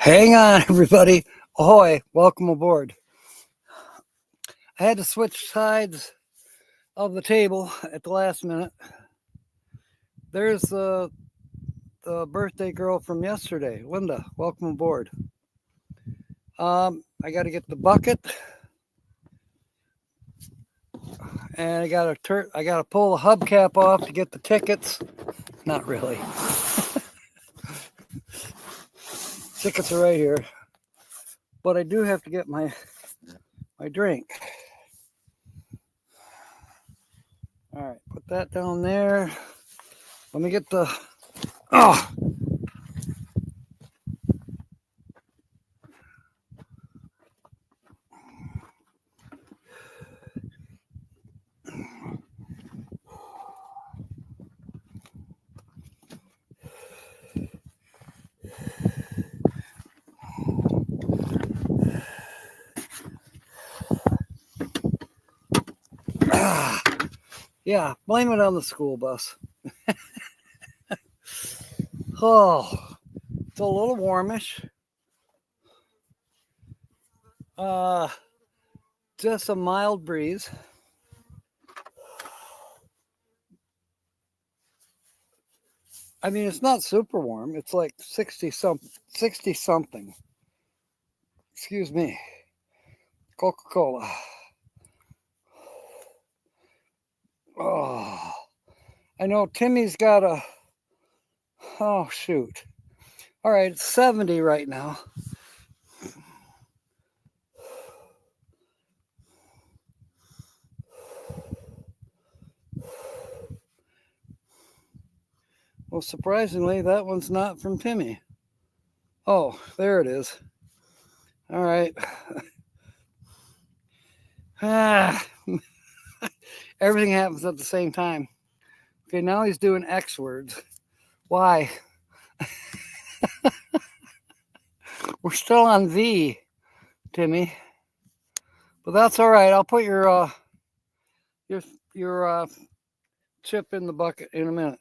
Hang on, everybody. Ahoy, welcome aboard. I had to switch sides of the table at the last minute. There's the birthday girl from yesterday, Linda. Welcome aboard. I got to get the bucket, and I got to pull the hubcap off to get the tickets. Not really. Tickets are right here, but I do have to get my drink. All right, put that down there. Let me get the. Oh. Yeah, blame it on the school bus. Oh, it's a little warmish. Just a mild breeze. I mean, it's not super warm. It's like 60 something. Excuse me. Coca-Cola. Oh, I know Timmy's got a. Oh, shoot. All right, it's 70 right now. Well, surprisingly, that one's not from Timmy. Oh, there it is. All right. Everything happens at the same time. Okay, now he's doing X words. Why? We're still on V, Timmy. But that's all right. I'll put your chip in the bucket in a minute.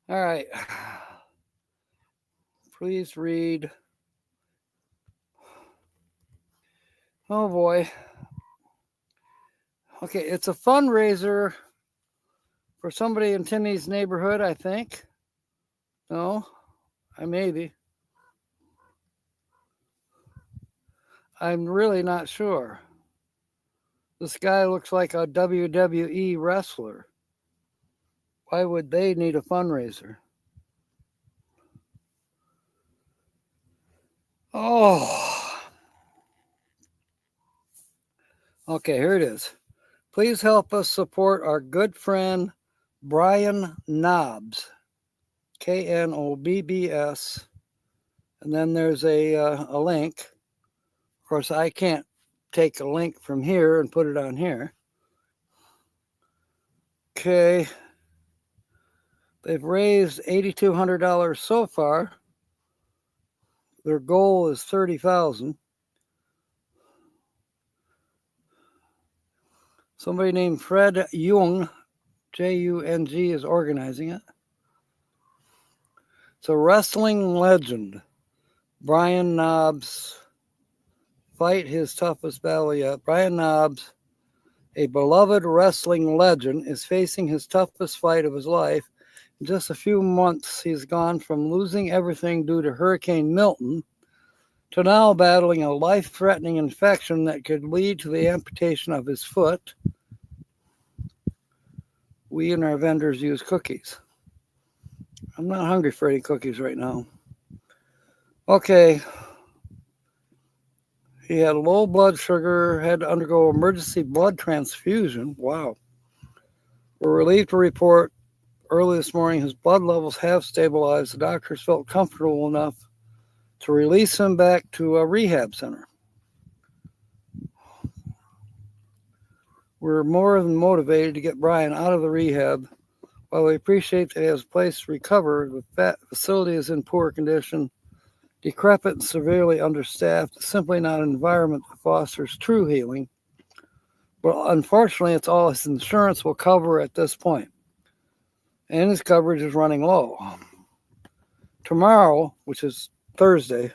All right. Please read. Oh boy. Okay, it's a fundraiser for somebody in Timmy's neighborhood, I think. No, maybe. I'm really not sure. This guy looks like a WWE wrestler. Why would they need a fundraiser? Oh. Okay, here it is. Please help us support our good friend Brian Knobbs. Knobbs. And then there's a link. Of course, I can't take a link from here and put it on here. Okay. They've raised $8,200 so far. Their goal is $30,000. Somebody named Fred Jung, Jung, is organizing it. It's a wrestling legend. Brian Knobbs fight his toughest battle yet. Brian Knobbs, a beloved wrestling legend, is facing his toughest fight of his life. In just a few months, he's gone from losing everything due to Hurricane Milton to now battling a life-threatening infection that could lead to the amputation of his foot. We and our vendors use cookies. I'm not hungry for any cookies right now. Okay. He had low blood sugar, had to undergo emergency blood transfusion. Wow. We're relieved to report early this morning his blood levels have stabilized. The doctors felt comfortable enough to release him back to a rehab center. We're more than motivated to get Brian out of the rehab. While we appreciate that he has a place to recover, the facility is in poor condition, decrepit and severely understaffed. It's simply not an environment that fosters true healing. But unfortunately, it's all his insurance will cover at this point. And his coverage is running low. Tomorrow, which is Thursday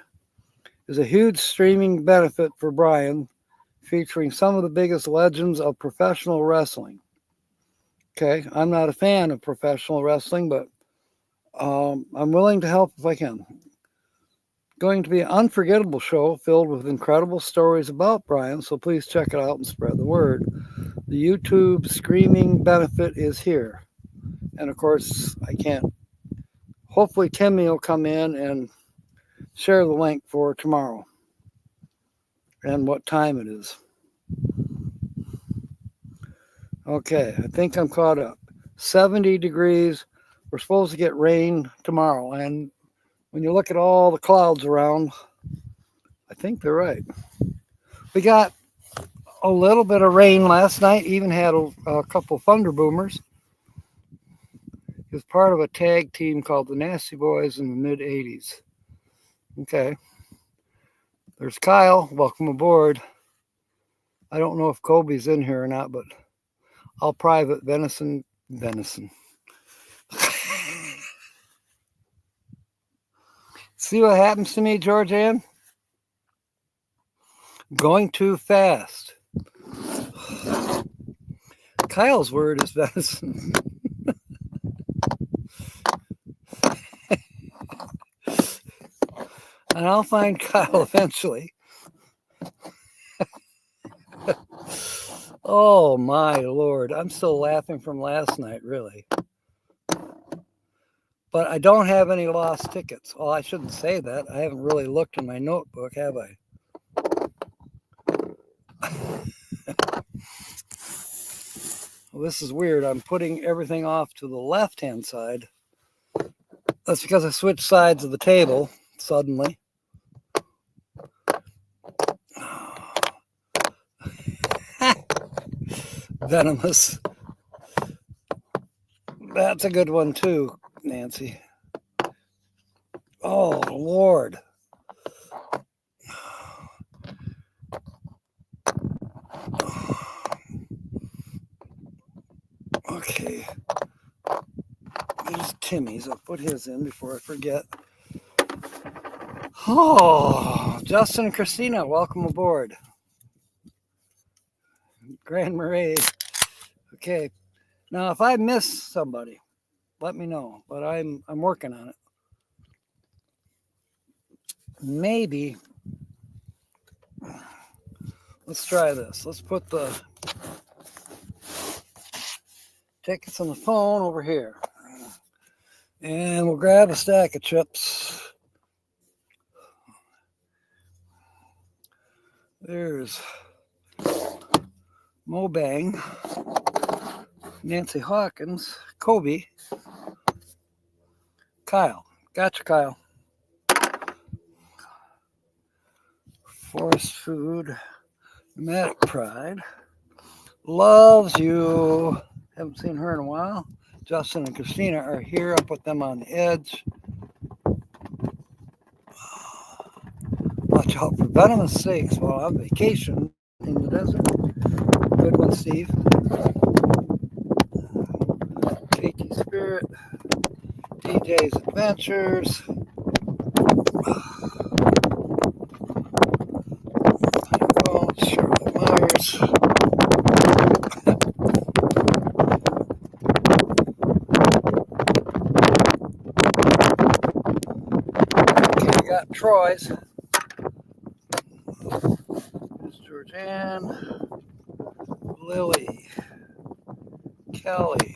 is a huge streaming benefit for Brian, featuring some of the biggest legends of professional wrestling. Okay, I'm not a fan of professional wrestling, but I'm willing to help if I can. Going to be an unforgettable show filled with incredible stories about Brian, so please check it out and spread the word. The YouTube streaming benefit is here. And of course, I can't. Hopefully, Timmy will come in and share the link for tomorrow and what time it is. Okay, I think I'm caught up. 70 degrees. We're supposed to get rain tomorrow. And when you look at all the clouds around, I think they're right. We got a little bit of rain last night, even had a couple thunder boomers. He was part of a tag team called the Nasty Boys in the mid 80s. Okay. There's Kyle. Welcome aboard. I don't know if Kobe's in here or not, but I'll private venison. See what happens to me, Georgianne? Going too fast. Kyle's word is venison. And I'll find Kyle eventually. Oh my Lord. I'm still laughing from last night, really. But I don't have any lost tickets. Well, I shouldn't say that. I haven't really looked in my notebook, have I? Well, this is weird. I'm putting everything off to the left-hand side. That's because I switched sides of the table suddenly. Venomous. That's a good one too, Nancy. Oh, Lord. Okay. There's Timmy's. I'll put his in before I forget. Oh, Justin and Christina, welcome aboard. Grand Marais. Okay. Now, if I miss somebody, let me know. But I'm working on it. Maybe. Let's try this. Let's put the tickets on the phone over here. And we'll grab a stack of chips. There's Mobang, Nancy Hawkins, Kobe, Kyle. Gotcha, Kyle. Forest Food, Nomadic Pride, loves you. Haven't seen her in a while. Justin and Christina are here. I'll put them on the edge. Watch out for venomous snakes while on vacation in the desert. Good one, Steve. KT Spirit, DJ's Adventures. Oh, Charlotte Myers. Okay, we got Troy's. There's Georgianne, Lily, Kelly,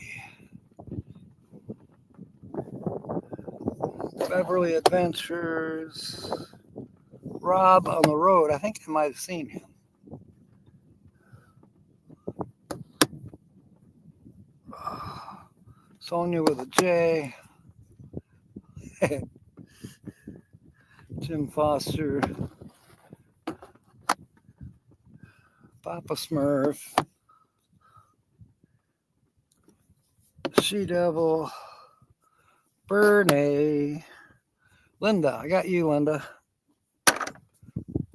Beverly Adventures, Rob on the road. I think I might have seen him. Sonia with a J. Jim Foster. Papa Smurf. She Devil. Bernie. Linda. I got you, Linda.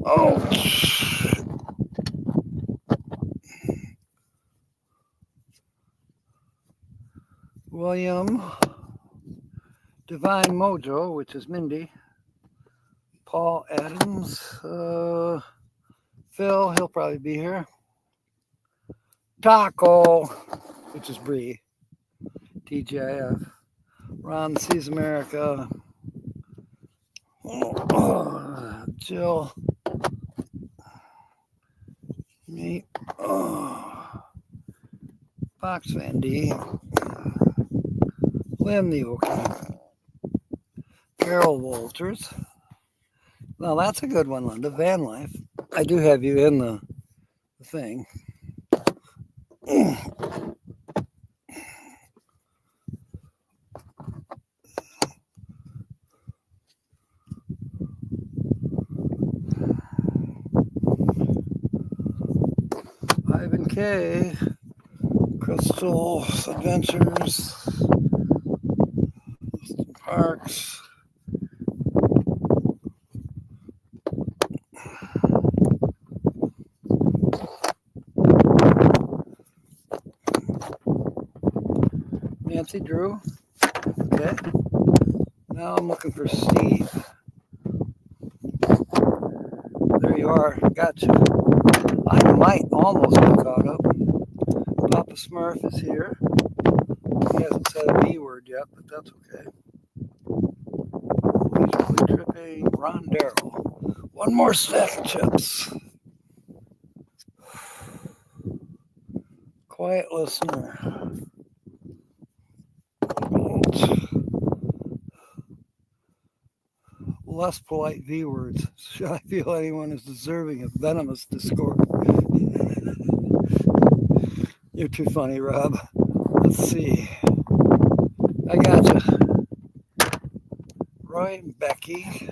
Oh. William. Divine Mojo, which is Mindy. Paul Adams. Phil, he'll probably be here. Taco, which is Bree. TGIF. Ron sees America. Jill. Me. Fox Van D. Lynn the Okie. Carol Walters. Now that's a good one, Linda. Van Life. I do have you in the thing. Ivan K. Crystal Adventures. Parks. Nancy Drew. Okay. Now I'm looking for Steve. There you are. Gotcha. I might almost be caught up. Papa Smurf is here. He hasn't said a V word yet, but that's okay. He's really tripping. Ron Darrell. One more stack of chips. Quiet listener. Less polite V words. Should I feel anyone is deserving of venomous discord? You're too funny, Rob. Let's see. I gotcha. Roy and Becky.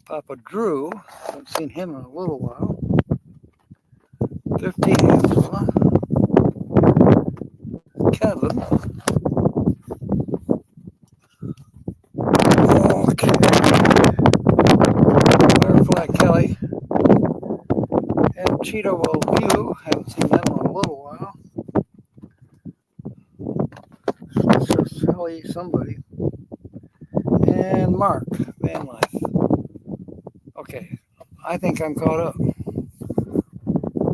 Papa Drew. Haven't seen him in a little while. 50 Angela. Kevin. Okay. Firefly Kelly. And Cheeto Will View. Haven't seen them in a little while. Sally somebody. And Mark Van Life. Okay. I think I'm caught up.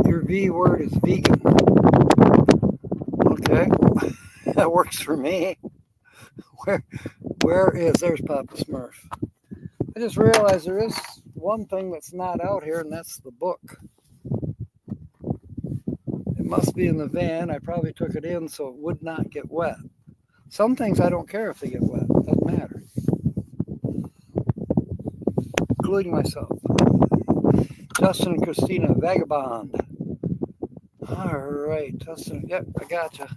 Your V word is vegan. Okay. That works for me. Where is, there's Papa Smurf. I just realized there is one thing that's not out here, and that's the book. It must be in the van. I probably took it in so it would not get wet. Some things I don't care if they get wet. It doesn't matter. Including myself. Justin and Christina, Vagabond. All right, Justin. Yep, I gotcha.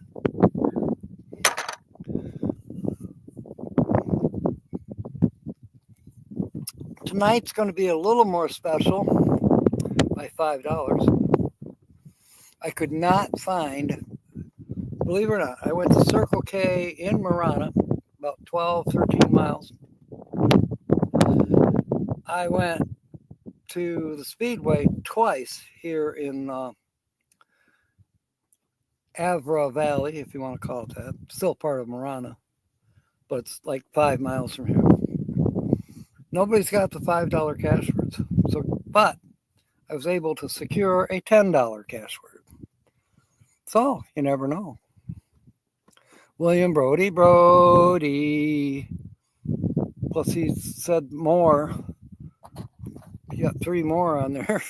Tonight's going to be a little more special by $5. I could not find, believe it or not, I went to Circle K in Marana, about 12, 13 miles. I went to the Speedway twice here in Avra Valley, if you want to call it that. Still part of Marana, but it's like 5 miles from here. Nobody's got the $5 cash words. But I was able to secure a $10 cash word. So you never know. William Brody. Plus he said more. You got 3 more on there.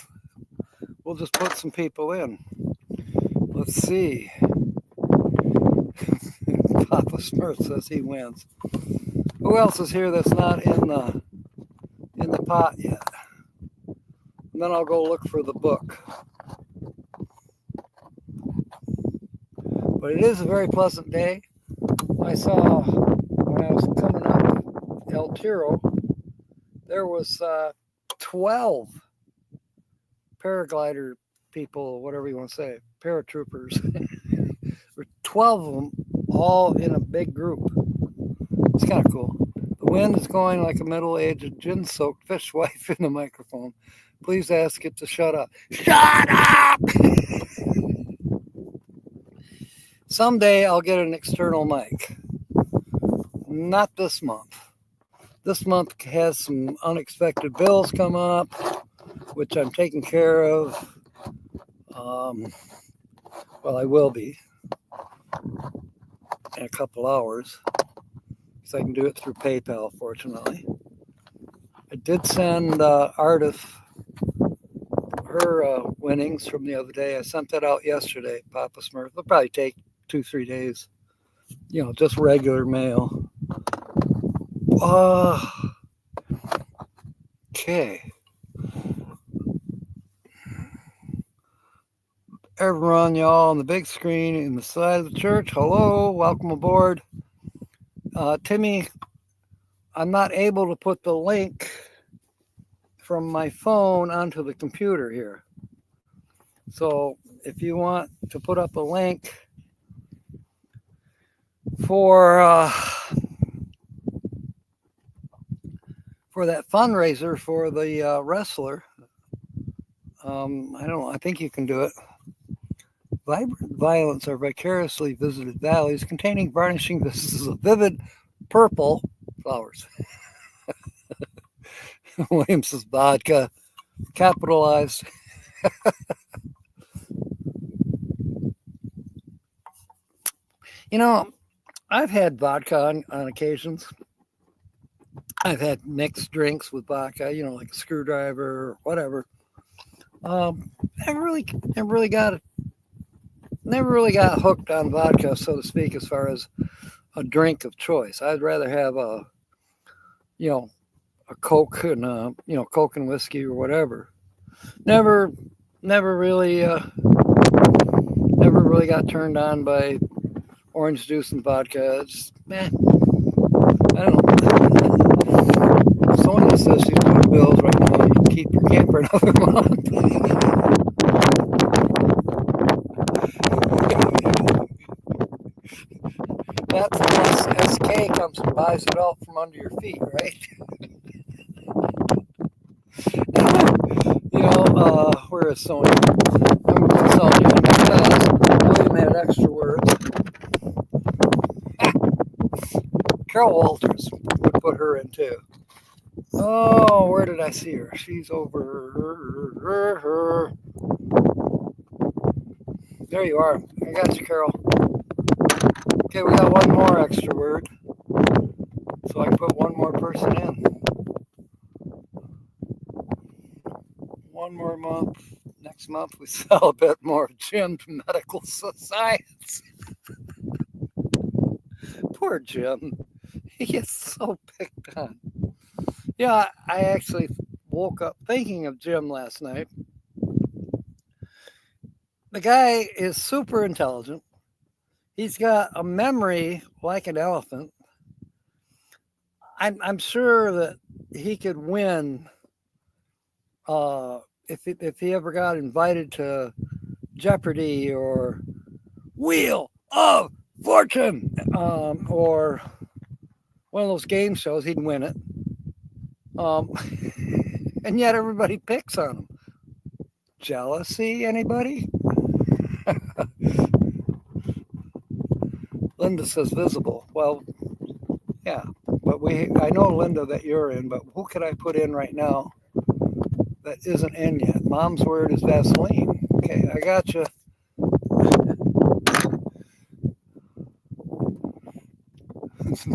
We'll just put some people in. Let's see. Papa Smurf says he wins. Who else is here that's not in the pot yet? And then I'll go look for the book. But it is a very pleasant day. I saw when I was coming up El Tiro, there was 12 paraglider people, whatever you want to say, paratroopers. There were 12 of them all in a big group. It's kind of cool. The wind is going like a middle-aged, gin-soaked fishwife in the microphone. Please ask it to shut up. Shut up! Someday I'll get an external mic. Not this month. This month has some unexpected bills come up, which I'm taking care of. Well, I will be in a couple hours, because I can do it through PayPal, fortunately. I did send Artis her winnings from the other day. I sent that out yesterday, Papa Smurf. It'll probably take 2-3 days. Just regular mail. Okay. Everyone, y'all on the big screen in the side of the church, hello, welcome aboard. Timmy, I'm not able to put the link from my phone onto the computer here. So if you want to put up a link for that fundraiser for the wrestler, I don't know, I think you can do it. Vibrant violets are vicariously visited valleys containing varnishing vistas of vivid purple flowers. Williams's vodka, capitalized. I've had vodka on occasions. I've had mixed drinks with vodka, like a screwdriver or whatever. Never really got hooked on vodka, so to speak, as far as a drink of choice. I'd rather have a Coke and Coke and whiskey or whatever. Never really got turned on by orange juice and vodka. It's I don't know. Sonia says she's doing bills right now. You can keep your camper another month. That's unless SK comes and buys it all from under your feet, right? Where is Sonia? Sonia, William had extra words. Carol Walters would put her in too. Oh, where did I see her? She's over. There you are. I got you, Carol. Okay, we got one more extra word. So I can put one more person in. One more month. Next month we sell a bit more Jim to medical science. Poor Jim. He gets so picked on. Yeah, I actually woke up thinking of Jim last night. The guy is super intelligent. He's got a memory like an elephant. I'm sure that he could win if he ever got invited to Jeopardy or Wheel of Fortune or one of those game shows. He'd win it. And yet everybody picks on him. Jealousy, anybody? Linda says visible. Well, yeah, but I know, Linda, that you're in, but who could I put in right now that isn't in yet? Mom's word is Vaseline. Okay, I got you.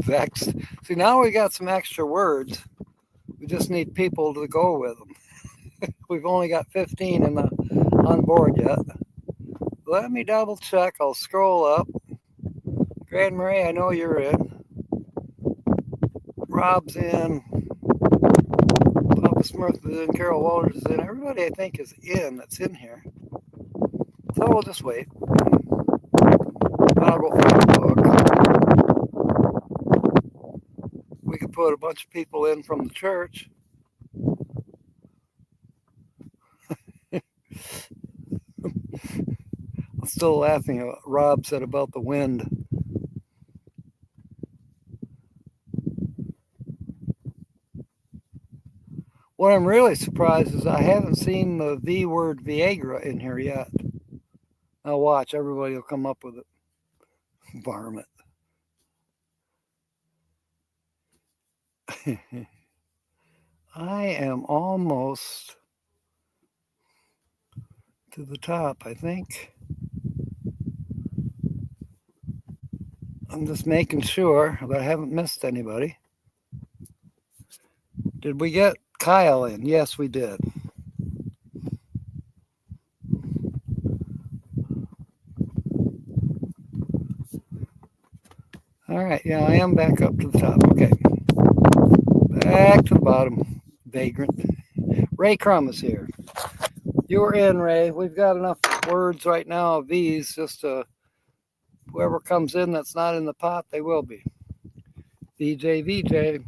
Vexed. See, now we got some extra words. We just need people to go with them. We've only got 15 on board yet. Let me double check. I'll scroll up. Grand Marie, I know you're in. Rob's in. Papa Smurf is in. Carol Walters is in. Everybody, I think, is in that's in here. So we'll just wait. I'll go find the book. We could put a bunch of people in from the church. I'm still laughing at what Rob said about the wind. What I'm really surprised is I haven't seen the V word Viagra in here yet. Now watch, everybody will come up with it. Varmint. I am almost to the top, I think. I'm just making sure that I haven't missed anybody. Did we get Kyle in? Yes, we did. All right, yeah, I am back up to the top. Okay. Back to the bottom. Vagrant. Ray Crum is here. You're in, Ray. We've got enough words right now of these just to whoever comes in that's not in the pot, they will be. VJ, VJ.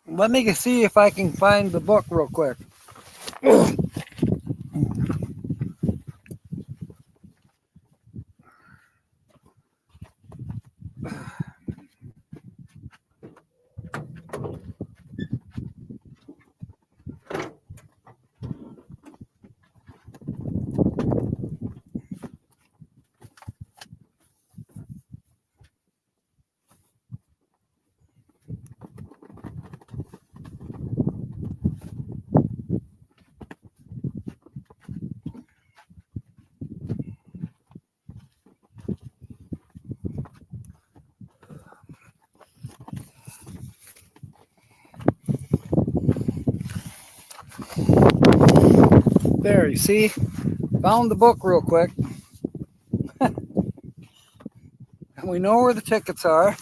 Let me see if I can find the book real quick. There, you see? Found the book real quick. And we know where the tickets are.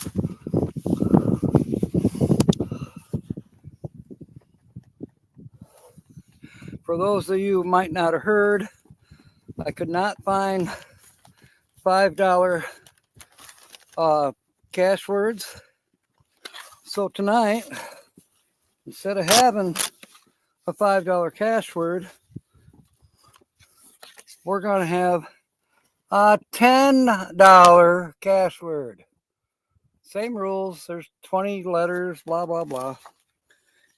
For those of you who might not have heard, I could not find $5 cash words. So tonight, instead of having a $5 cash word, we're going to have a $10 cash word. Same rules. There's 20 letters, blah, blah, blah.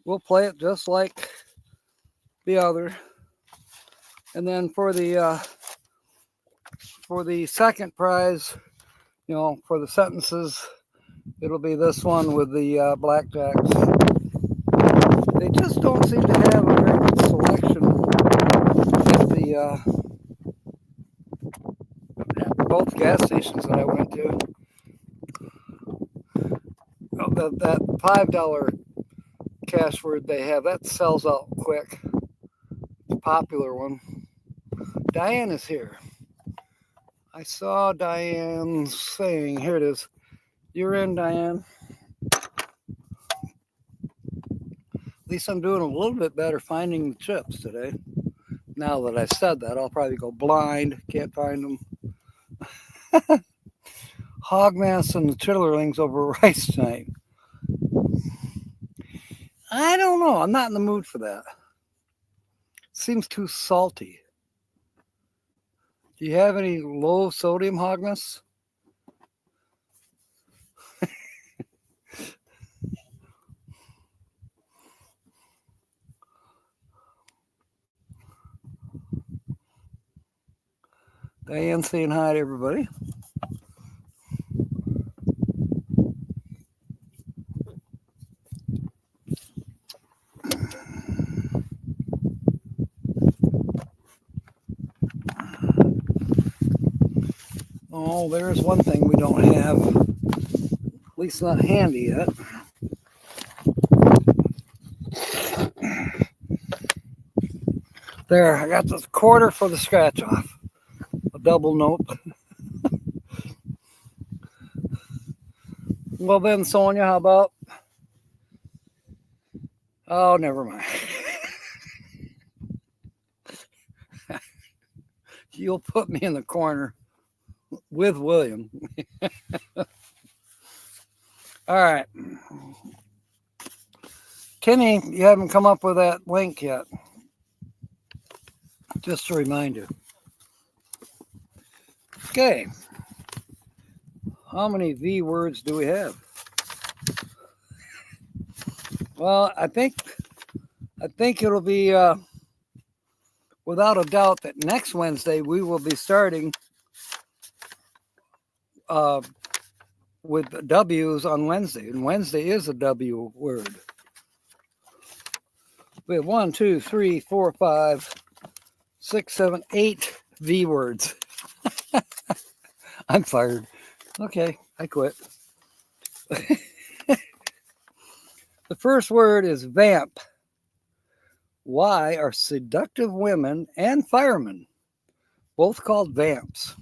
We'll play it just like the other. And then for the second prize, you know, for the sentences, it'll be this one with the blackjacks. They just don't seem to have a very good selection at both gas stations that I went to. That $5 cash word they have, that sells out quick. It's a popular one. Diane is here. I saw Diane saying, here it is. You're in, Diane. At least I'm doing a little bit better finding the chips today. Now that I said that, I'll probably go blind. Can't find them. Hogmass and the chitterlings over rice tonight. I don't know. I'm not in the mood for that. Seems too salty. Do you have any low sodium Hogmass? Diane saying hi to everybody. Oh, there's one thing we don't have, at least not handy yet. There, I got the quarter for the scratch off. A double note. Well then, Sonia, how about? Oh, never mind. You'll put me in the corner with William. All right. Timmy, you haven't come up with that link yet. Just to remind you. Okay. How many V words do we have? Well, I think it'll be without a doubt that next Wednesday we will be starting with W's on Wednesday, and Wednesday is a W word. We have 1, 2, 3, 4, 5, 6, 7, 8 V words. I'm fired. Okay, I quit. The first word is vamp. Why are seductive women and firemen both called vamps?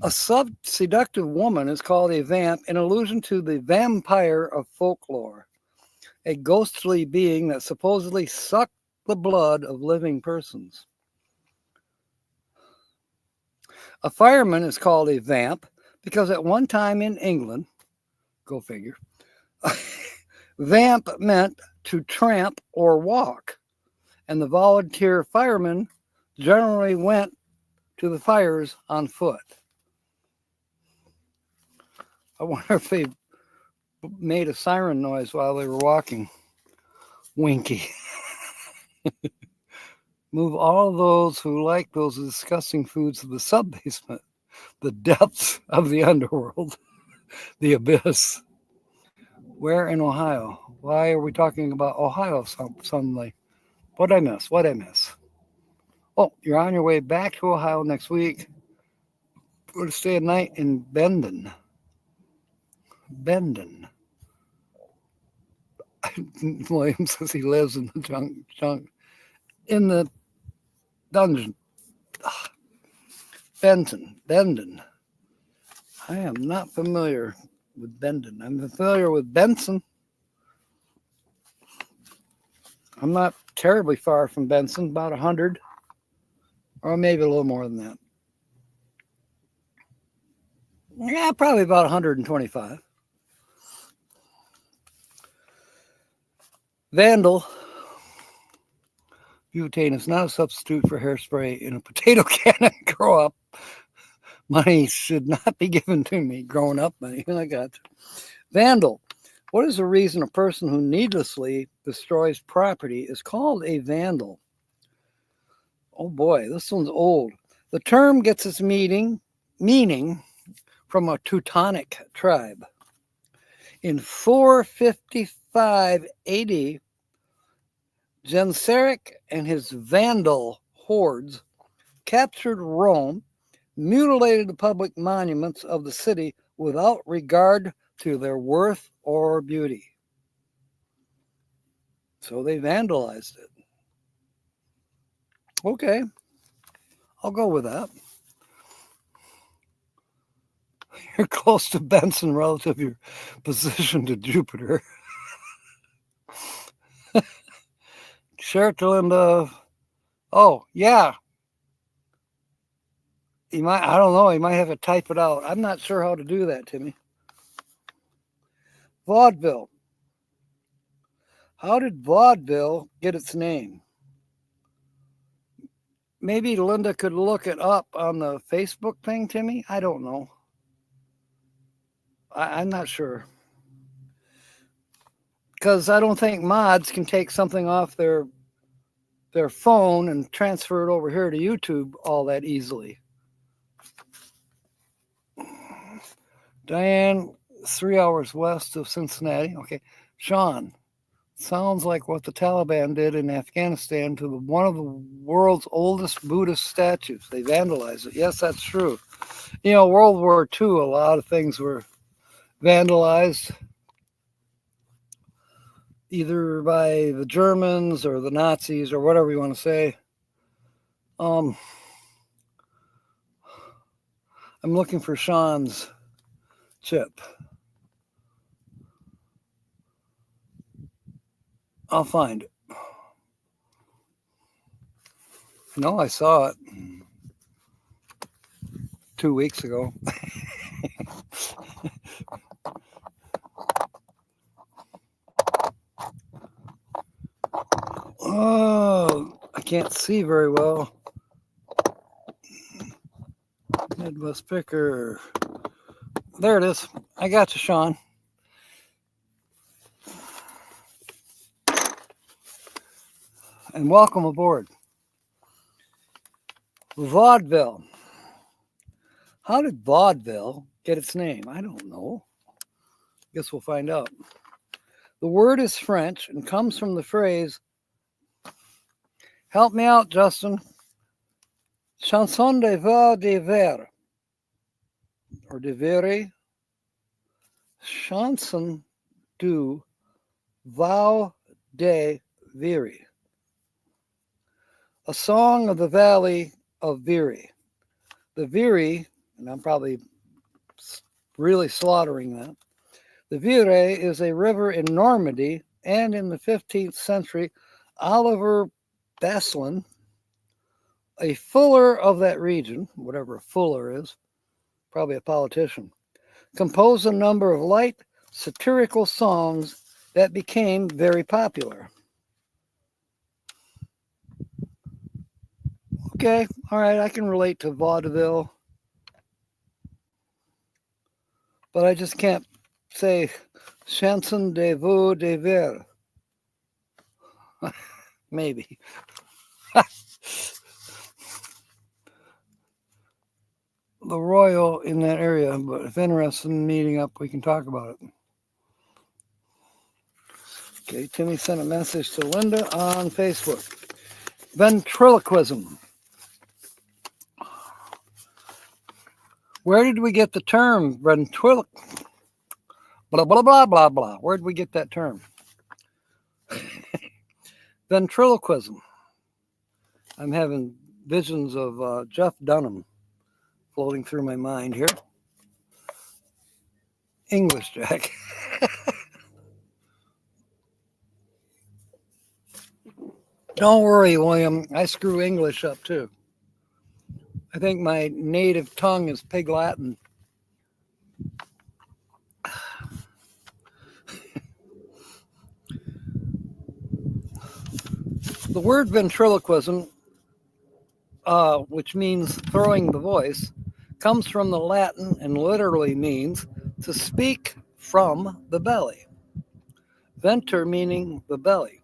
A seductive woman is called a vamp in allusion to the vampire of folklore, a ghostly being that supposedly sucked the blood of living persons. A fireman is called a vamp because at one time in England, go figure, vamp meant to tramp or walk, and the volunteer firemen generally went to the fires on foot. I wonder if they made a siren noise while they were walking. Winky. Move all those who like those disgusting foods to the sub-basement, the depths of the underworld, the abyss. Where in Ohio? Why are we talking about Ohio suddenly? What'd I miss? Oh, you're on your way back to Ohio next week. We're going to stay a night in Bendon. William says he lives in the junk in the dungeon. Bendon. I am not familiar with Bendon. I'm familiar with Benson. I'm not terribly far from Benson, about 100, or maybe a little more than that. Yeah, probably about 125. Vandal. Butane is not a substitute for hairspray in a potato cannon. Grow up. Money should not be given to me. Growing up money. I got you. Vandal. What is the reason a person who needlessly destroys property is called a vandal? Oh boy, this one's old. The term gets its meaning from a Teutonic tribe. In 455 AD, Genseric and his Vandal hordes captured Rome, mutilated the public monuments of the city without regard to their worth or beauty. So they vandalized it. Okay, I'll go with that. You're close to Benson relative to your position to Jupiter. Shertland, oh, yeah. I don't know, he might have to type it out. I'm not sure how to do that, Timmy. Vaudeville. How did vaudeville get its name? Maybe Linda could look it up on the Facebook thing, Timmy. I don't know. I'm not sure. Because I don't think mods can take something off their phone and transfer it over here to YouTube all that easily. Diane, 3 hours west of Cincinnati. Okay. Sean, sounds like what the Taliban did in Afghanistan to one of the world's oldest Buddhist statues. They vandalized it. Yes, that's true. You know, World War II, a lot of things were vandalized, either by the Germans or the Nazis or whatever you want to say. I'm looking for Sean's chip. I'll find it. No, I saw it 2 weeks ago. Oh, I can't see very well. Midwest Picker. There it is. I got you, Sean. And welcome aboard. Vaudeville. How did vaudeville get its name? I don't know. Guess we'll find out. The word is French and comes from the phrase, help me out, Justin, chanson de va de ver, or de vere, chanson du Val de Viri, a song of the valley of Viri. The Viri, and I'm probably really slaughtering that, the Vire is a river in Normandy, and in the 15th century, Oliver Basselin, a fuller of that region, whatever a fuller is, probably a politician, composed a number of light satirical songs that became very popular. Okay, all right, I can relate to vaudeville, but I just can't say chanson de vous de ver. Maybe. The Royal in that area, but if interested in meeting up, we can talk about it. Okay, Timmy sent a message to Linda on Facebook. Ventriloquism. Where did we get the term ventriloquism? Blah, blah, blah, blah, blah. Where did we get that term? Ventriloquism. I'm having visions of Jeff Dunham floating through my mind here. English, Jack. Don't worry, William. I screw English up too. I think my native tongue is Pig Latin. The word ventriloquism, which means throwing the voice, comes from the Latin and literally means to speak from the belly. Venter meaning the belly,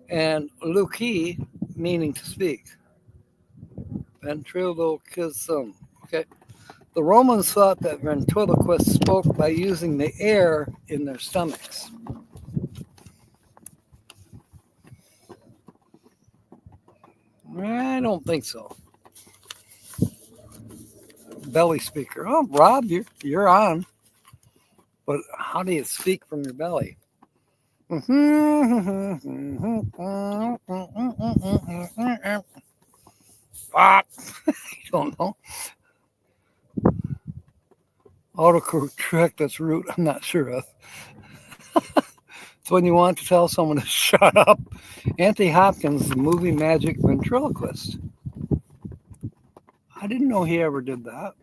and luci meaning to speak. Ventriloquism. Okay. The Romans thought that ventriloquists spoke by using the air in their stomachs. I don't think so. Belly speaker. Oh, Rob, you're on. But how do you speak from your belly? I don't know. Autocorrect, that's root. I'm not sure of. It's when you want to tell someone to shut up. Anthony Hopkins, the movie magic ventriloquist. I didn't know he ever did that.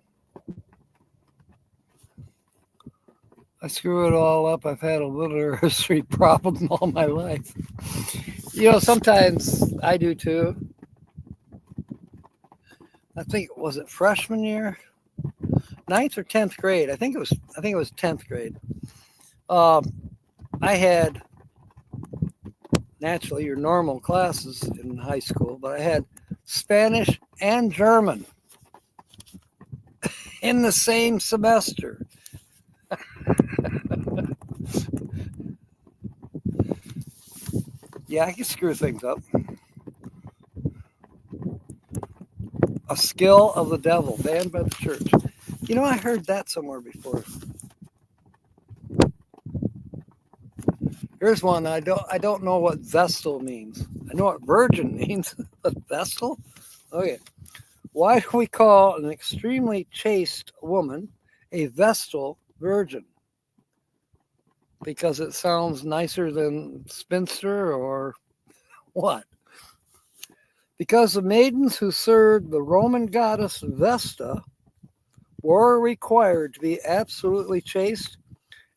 I screw it all up. I've had a literacy problem all my life. You know, sometimes I do too. I think, was it freshman year? 9th or 10th grade. I think it was 10th grade. I had naturally your normal classes in high school, but I had Spanish and German in the same semester. Yeah, I can screw things up. A Skill of the Devil, banned by the church. You know, I heard that somewhere before. Here's one I don't know what vestal means. I know what virgin means, but vestal? Okay. Why do we call an extremely chaste woman a vestal virgin? Because it sounds nicer than spinster, or what? Because the maidens who served the Roman goddess Vesta were required to be absolutely chaste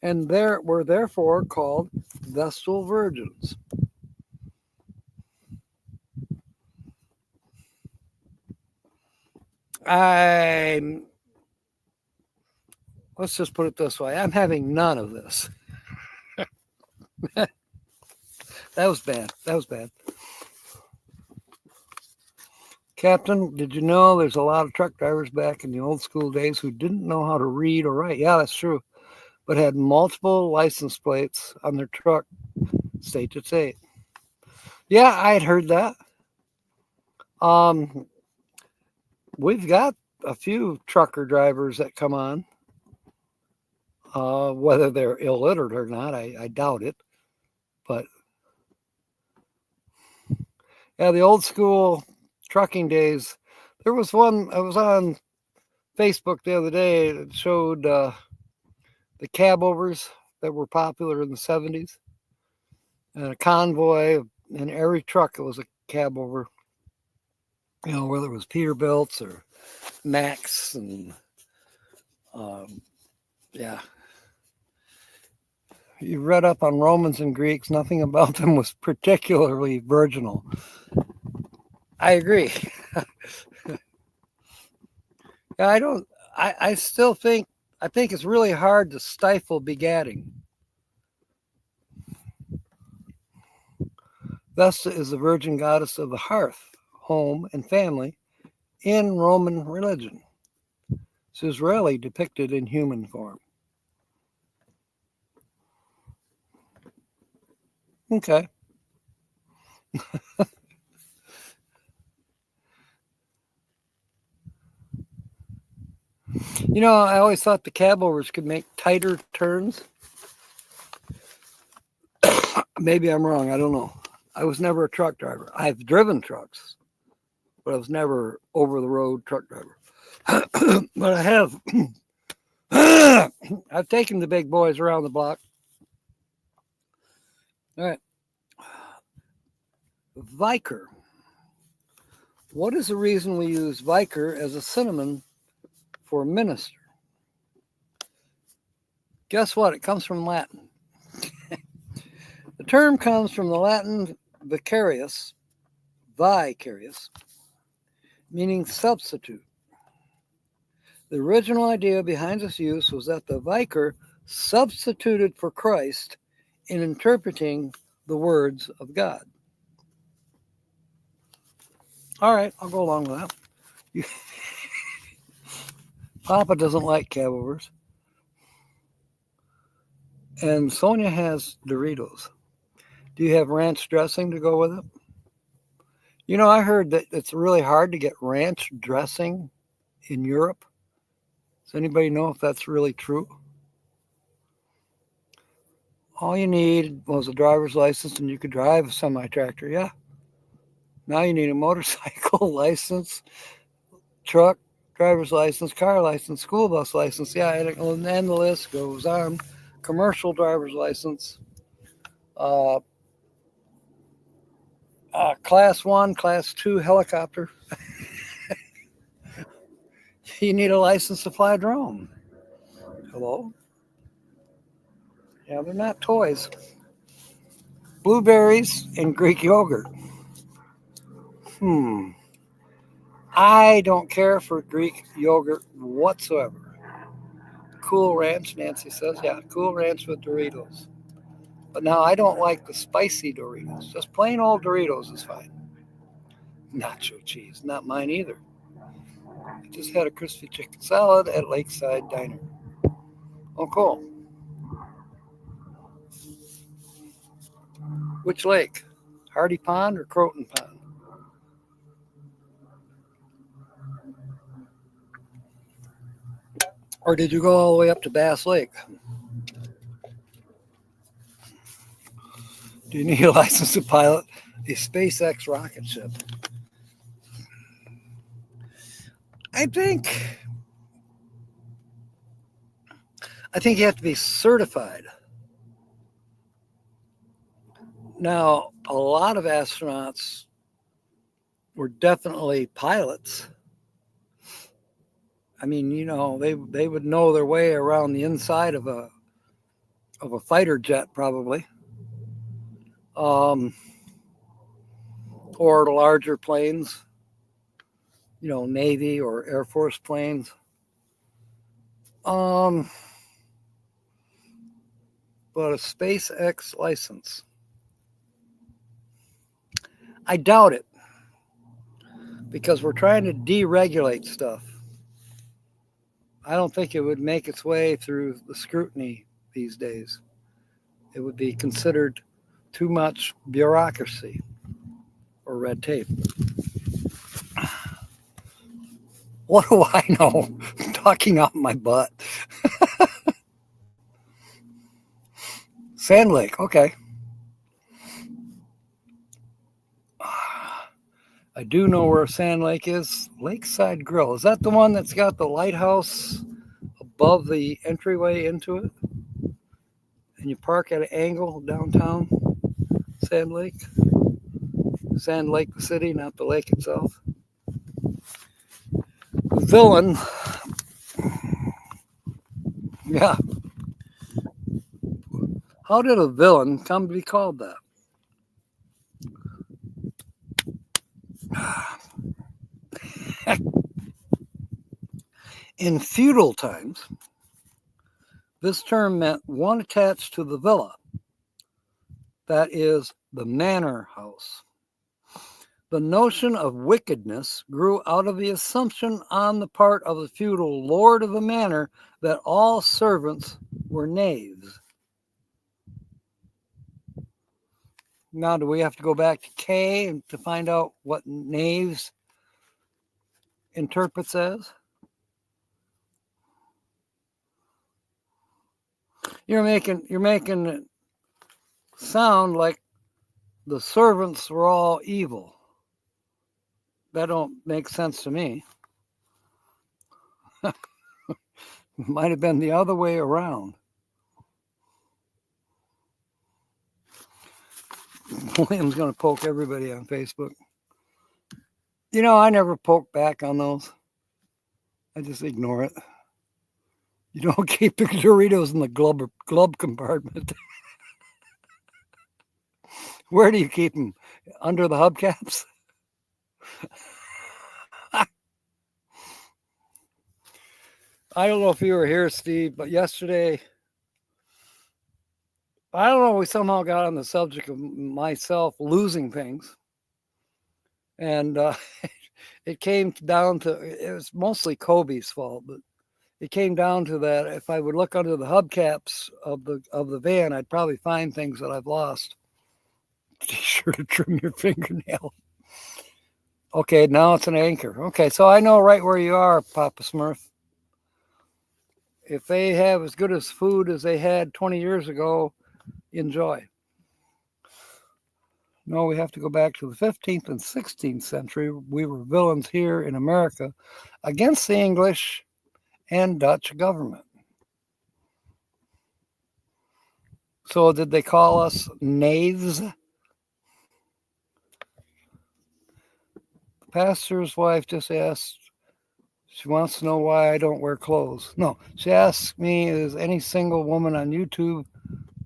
and were therefore called Vestal virgins. Let's just put it this way. I'm having none of this. That was bad. Captain, did you know there's a lot of truck drivers back in the old school days who didn't know how to read or write? Yeah, that's true. But had multiple license plates on their truck, state to state. Yeah, I had heard that. Um, we've got a few trucker drivers that come on. Whether they're illiterate or not, I doubt it. But yeah, the old school trucking days. There was one, I was on Facebook the other day that showed the cab overs that were popular in the 70s and a convoy. In every truck, it was a cab over, whether it was Peterbilt's or Max. And yeah, you read up on Romans and Greeks, nothing about them was particularly virginal. I agree. Yeah, I still think, I think it's really hard to stifle begatting. Vesta is the virgin goddess of the hearth, home, and family in Roman religion. She is rarely depicted in human form. Okay. I always thought the cab overs could make tighter turns. Maybe I'm wrong. I don't know. I was never a truck driver. I've driven trucks, but I was never over the road truck driver. But I have. I've taken the big boys around the block. All right. Vicar. What is the reason we use vicar as a synonym for minister? Guess what? It comes from Latin. The term comes from the Latin vicarius, meaning substitute. The original idea behind its use was that the vicar substituted for Christ in interpreting the words of God. All right, I'll go along with that. Papa doesn't like cab overs. And Sonia has Doritos. Do you have ranch dressing to go with it? I heard that it's really hard to get ranch dressing in Europe. Does anybody know if that's really true? All you need was a driver's license and you could drive a semi-tractor, yeah. Now you need a motorcycle license, truck, driver's license, car license, school bus license, yeah, and then the list goes on. Commercial driver's license, class 1, class 2 helicopter. You need a license to fly a drone. Hello? Yeah, they're not toys. Blueberries and Greek yogurt. I don't care for Greek yogurt whatsoever. Cool Ranch, Nancy says. Yeah, Cool Ranch with Doritos. But now I don't like the spicy Doritos. Just plain old Doritos is fine. Nacho cheese, not mine either. I just had a crispy chicken salad at Lakeside Diner. Oh, cool. Which lake? Hardy Pond or Croton Pond? Or did you go all the way up to Bass Lake? Do you need a license to pilot a SpaceX rocket ship? I think you have to be certified. Now, a lot of astronauts were definitely pilots. I mean, they would know their way around the inside of a fighter jet, probably, or larger planes, Navy or Air Force planes. But a SpaceX license, I doubt it, because we're trying to deregulate stuff. I don't think it would make its way through the scrutiny these days. It would be considered too much bureaucracy or red tape. What do I know? Talking out my butt. Sand Lake, okay. I do know where Sand Lake is. Lakeside Grill. Is that the one that's got the lighthouse above the entryway into it? And you park at an angle downtown Sand Lake? Sand Lake, the city, not the lake itself. The villain. Yeah. How did a villain come to be called that? In feudal times, this term meant one attached to the villa, that is, the manor house. The notion of wickedness grew out of the assumption on the part of the feudal lord of the manor that all servants were knaves. Now, do we have to go back to K to find out what knaves interprets as? You're making it sound like the servants were all evil. That don't make sense to me. Might have been the other way around. William's going to poke everybody on Facebook. You know, I never poke back on those. I just ignore it. You don't keep your Doritos in the glove compartment. Where do you keep them? Under the hubcaps? I don't know if you were here, Steve, but yesterday, I don't know, we somehow got on the subject of myself losing things. And it came down to, it was mostly Kobe's fault, but it came down to that if I would look under the hubcaps of the van, I'd probably find things that I've lost. Be sure to trim your fingernail. Okay, now it's an anchor. Okay, so I know right where you are, Papa Smurf. If they have as good as food as they had 20 years ago, enjoy. No, we have to go back to the 15th and 16th century. We were villains here in America against the English and Dutch government. So did they call us knaves? The pastor's wife just asked, she wants to know why I don't wear clothes. No, she asked me, is any single woman on YouTube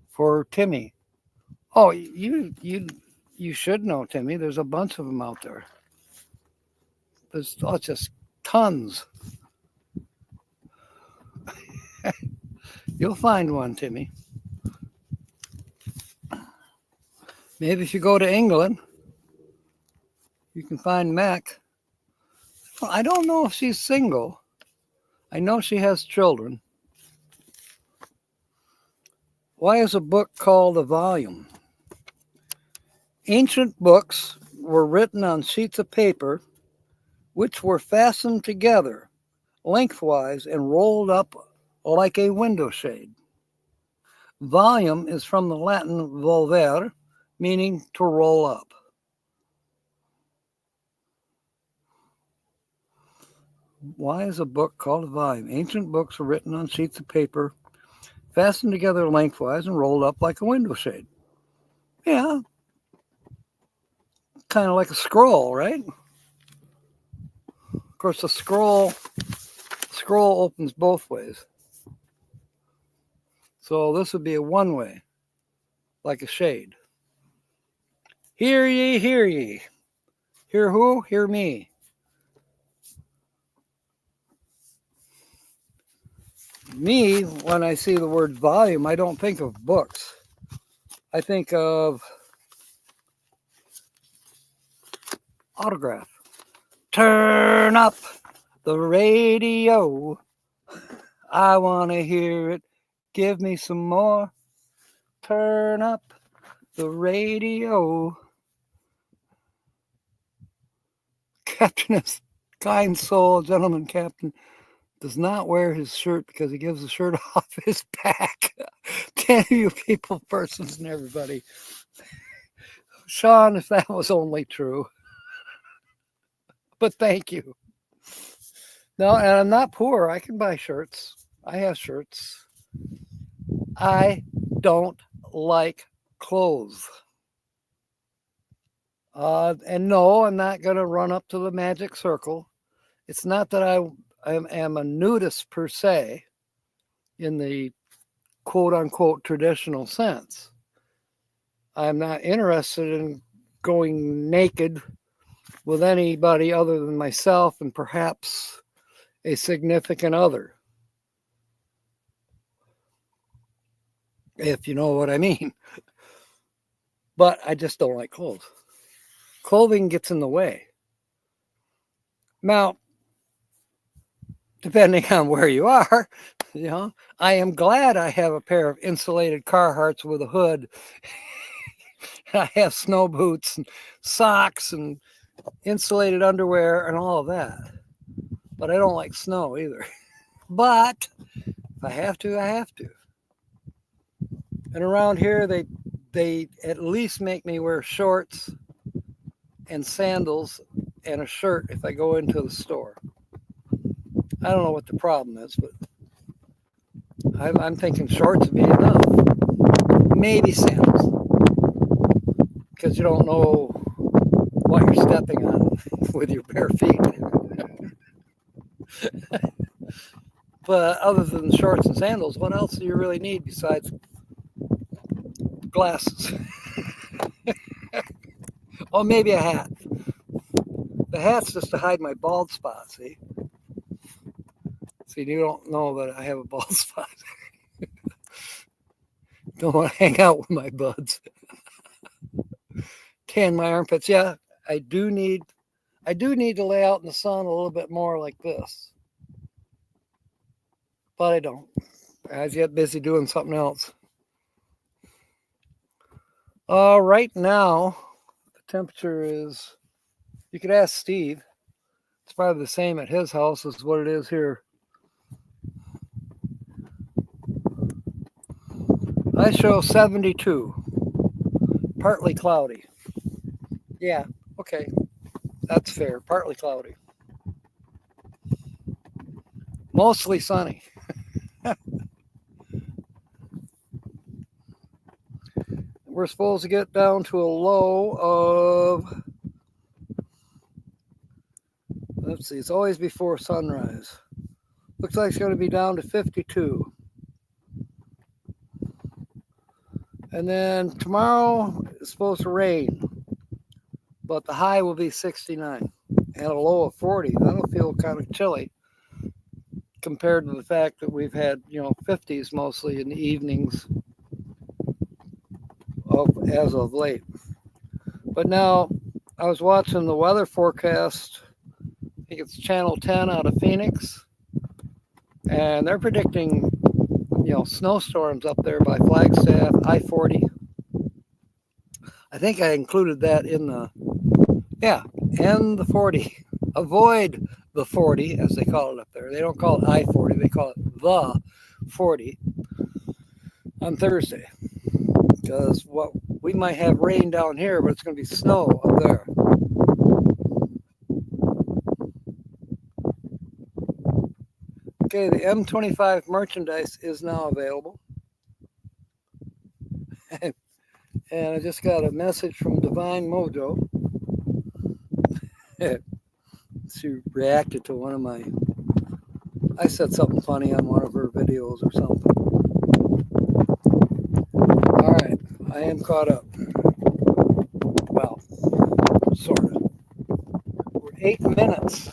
for Timmy? Oh, you should know, Timmy. There's a bunch of them out there. There's just tons. You'll find one, Timmy. Maybe if you go to England, you can find Mac. Well, I don't know if she's single. I know she has children. Why is a book called a volume? Ancient books were written on sheets of paper which were fastened together lengthwise and rolled up like a window shade. Volume is from the Latin volvere, meaning to roll up. Why is a book called a volume? Ancient books were written on sheets of paper, fastened together lengthwise and rolled up like a window shade. Yeah. Kind of like a scroll, right? Of course, the scroll opens both ways. So this would be a one-way, like a shade. Hear ye, hear ye. Hear who? Hear me. Me, when I see the word volume, I don't think of books. I think of autograph. Turn up the radio. I want to hear it. Give me some more. Turn up the radio. Captain is kind soul, gentleman captain, does not wear his shirt because he gives the shirt off his back. 10 of you people, persons, and everybody. Sean, if that was only true. But thank you. No, and I'm not poor. I can buy shirts. I have shirts. I don't like clothes. And no, I'm not going to run up to the magic circle. It's not that I am a nudist per se in the quote unquote traditional sense. I'm not interested in going naked with anybody other than myself and perhaps a significant other, if you know what I mean. But I just don't like clothes. Clothing gets in the way. Now, depending on where you are, I am glad I have a pair of insulated Carhartts with a hood. I have snow boots and socks and insulated underwear and all of that. But I don't like snow either. But if I have to, I have to. And around here, they at least make me wear shorts and sandals and a shirt if I go into the store. I don't know what the problem is, but I'm thinking shorts would be enough. Maybe sandals. Because you don't know what you're stepping on with your bare feet. But other than shorts and sandals, what else do you really need besides glasses? Oh, maybe a hat. The hat's just to hide my bald spot, see? See, you don't know that I have a bald spot. Don't want to hang out with my buds. Tan my armpits. Yeah, I do need to lay out in the sun a little bit more like this. But I don't. I get busy doing something else. Right now, the temperature is, you could ask Steve. It's probably the same at his house as what it is here. I show 72. Partly cloudy. Yeah, okay. That's fair. Partly cloudy. Mostly sunny. We're supposed to get down to a low of, let's see, it's always before sunrise. Looks like it's going to be down to 52. And then tomorrow it's supposed to rain, but the high will be 69 and a low of 40. That'll feel kind of chilly compared to the fact that we've had, 50s mostly in the evenings as of late. But now I was watching the weather forecast. I think it's Channel 10 out of Phoenix, and they're predicting snowstorms up there by Flagstaff, I-40. I think I included that in the, and the 40. Avoid the 40, as they call it up there. They don't call it I-40, they call it the 40 on Thursday. Because we might have rain down here, but it's going to be snow up there. Okay, the M25 merchandise is now available. And I just got a message from Divine Mojo. She reacted to one of I said something funny on one of her videos or something. All right, I am caught up. Well, sort of. We're 8 minutes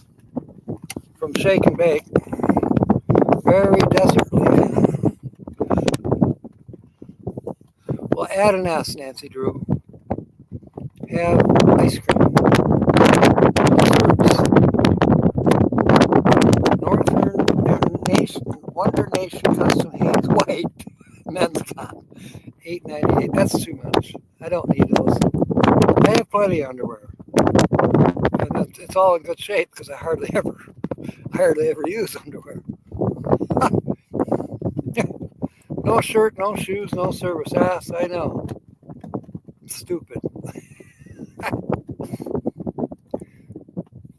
from Shake and Bake. Very desertly. Well, add an S, Nancy Drew. Have ice cream. Desserts. that's too much. I don't need those. I have plenty of underwear. And it's all in good shape because I hardly ever use underwear. No shirt, no shoes, no service ass. I know. Stupid.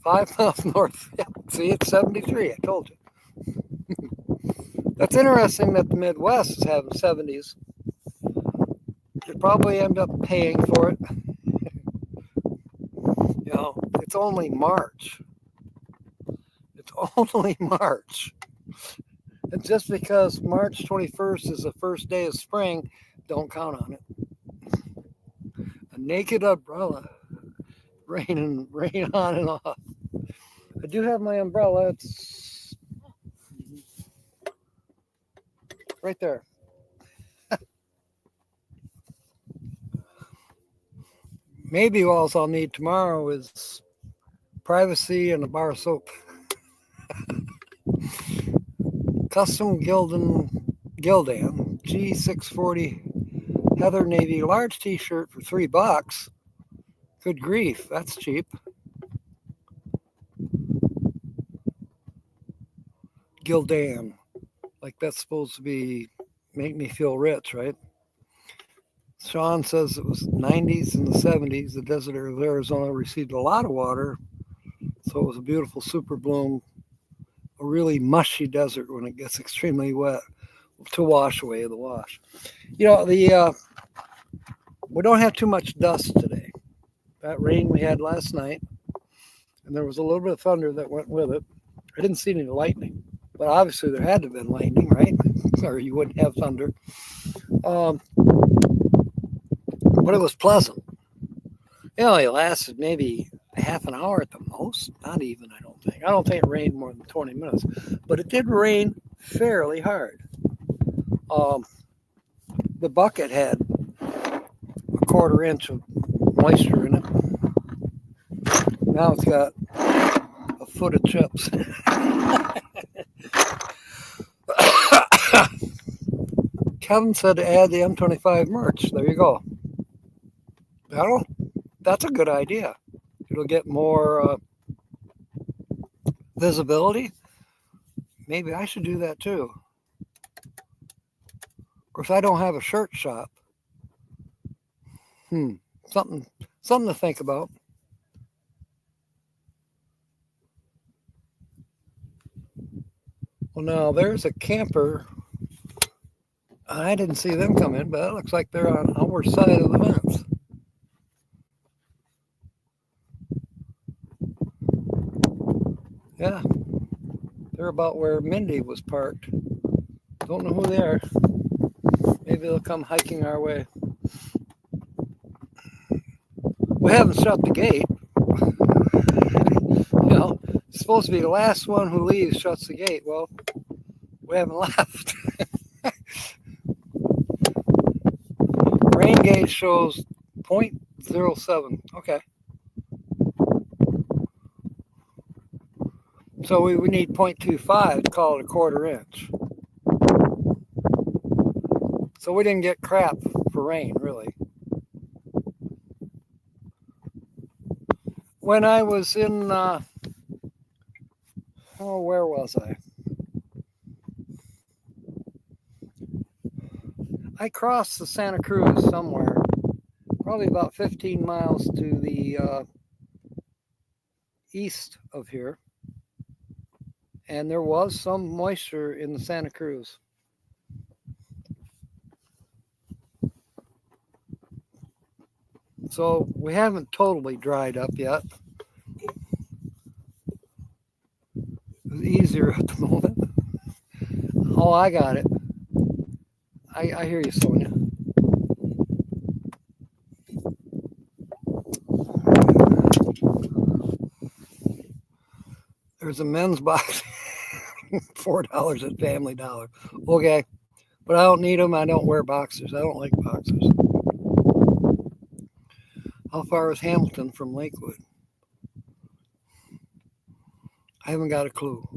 5 miles north. Yeah, see, it's 73. I told you. That's interesting that the Midwest is having 70s. You'll probably end up paying for it. It's only March. It's only March. And just because March 21st is the first day of spring, don't count on it. A naked umbrella. Rain on and off. I do have my umbrella. It's right there. Maybe all I'll need tomorrow is privacy and a bar of soap. Custom Gildan G640 Heather Navy large t-shirt for $3. Good grief, that's cheap. Gildan, like that's supposed to be make me feel rich, right? Sean says it was 90s and the 70s. The desert of Arizona received a lot of water, so it was a beautiful super bloom. A really mushy desert when it gets extremely wet to wash away the wash. We don't have too much dust today. That rain we had last night, and there was a little bit of thunder that went with it. I didn't see any lightning, but obviously there had to have been lightning, right? Or you wouldn't have thunder. But it was pleasant. It only lasted maybe half an hour at the most. Not even, I don't think. I don't think it rained more than 20 minutes. But it did rain fairly hard. The bucket had a quarter inch of moisture in it. Now it's got a foot of chips. Kevin said to add the M25 merch. There you go. That's a good idea. It'll get more visibility. Maybe I should do that too. Of course, I don't have a shirt shop. Something to think about. Well, now there's a camper. I didn't see them come in, but it looks like they're on our side of the fence. Yeah, they're about where Mindy was parked. Don't know who they are. Maybe they'll come hiking our way. We haven't shut the gate. It's supposed to be the last one who leaves shuts the gate. Well, we haven't left. Rain gauge shows 0.07. Okay. So we need 0.25 to call it a quarter inch. So we didn't get crap for rain, really. When I was in, where was I? I crossed the Santa Cruz somewhere, probably about 15 miles to the east of here. And there was some moisture in the Santa Cruz. So we haven't totally dried up yet. It's easier at the moment. Oh, I got it. I hear you, Sonia. There's a men's box, $4 at Family Dollar. Okay, but I don't need them. I don't wear boxers. I don't like boxers. How far is Hamilton from Lakewood? I haven't got a clue.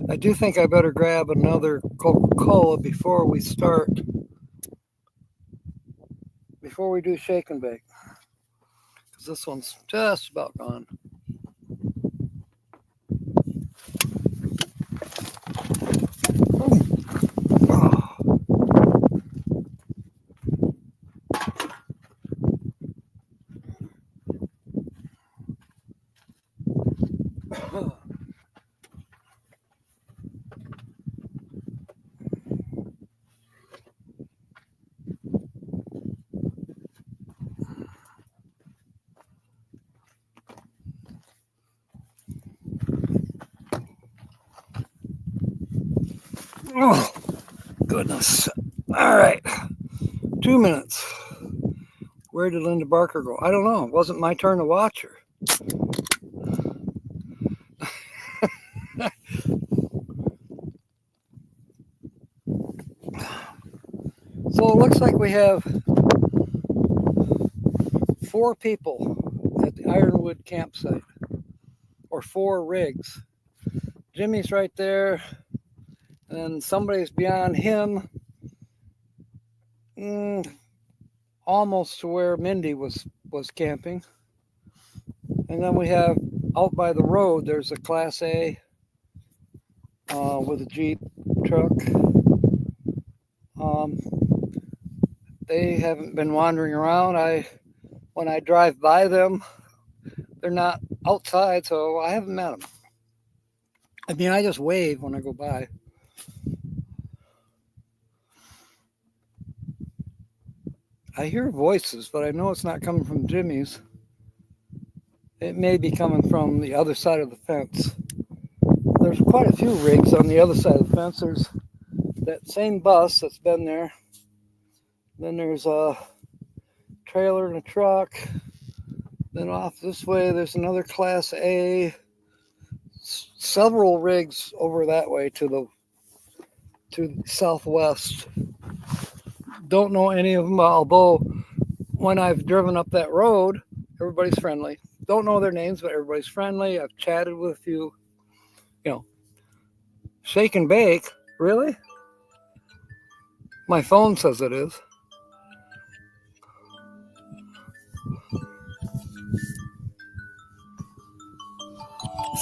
I do think I better grab another Coca-Cola before we start, before we do shake and bake, because this one's just about gone. Oh, goodness. All right. 2 minutes. Where did Linda Barker go? I don't know. It wasn't my turn to watch her. So it looks like we have 4 people at the Ironwood campsite, or 4 rigs. Jimmy's right there, and somebody's beyond him, almost to where Mindy was camping. And then we have out by the road, there's a Class A with a Jeep truck. They haven't been wandering around. When I drive by them, they're not outside, so I haven't met them. I mean, I just wave when I go by. I hear voices, but I know it's not coming from Jimmy's. It may be coming from the other side of the fence. There's quite a few rigs on the other side of the fence. There's that same bus that's been there. Then there's a trailer and a truck. Then off this way, there's another Class A. Several rigs over that way to the southwest. Don't know any of them, although when I've driven up that road, everybody's friendly. Don't know their names, but everybody's friendly. I've chatted with a few. Shake and bake? Really? My phone says it is.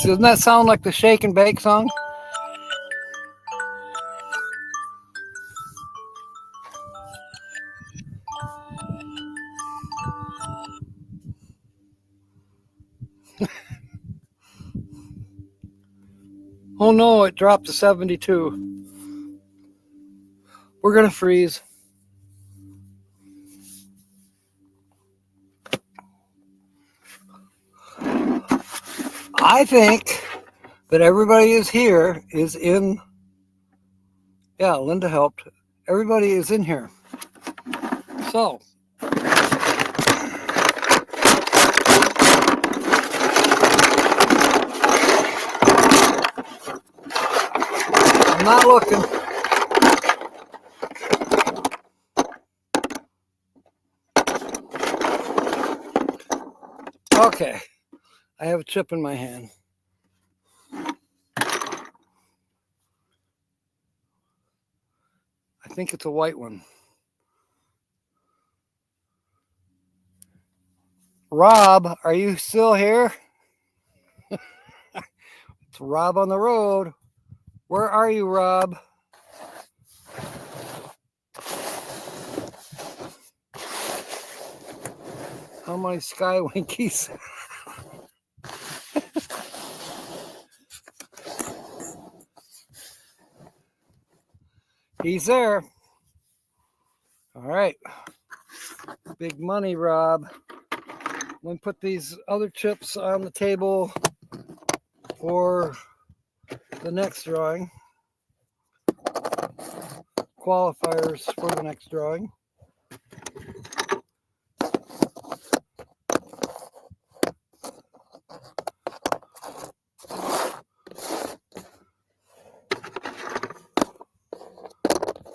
Doesn't that sound like the shake and bake song? Oh no, it dropped to 72. We're going to freeze. I think that everybody is here, is in. Yeah, Linda helped. Everybody is in here. So, I'm not looking. Okay, I have a chip in my hand. I think it's a white one. Rob, are you still here? It's Rob on the road. Where are you, Rob? How many Sky Winkies? He's there. All right. Big money, Rob. I'm going to put these other chips on the table for the next drawing. Qualifiers for the next drawing.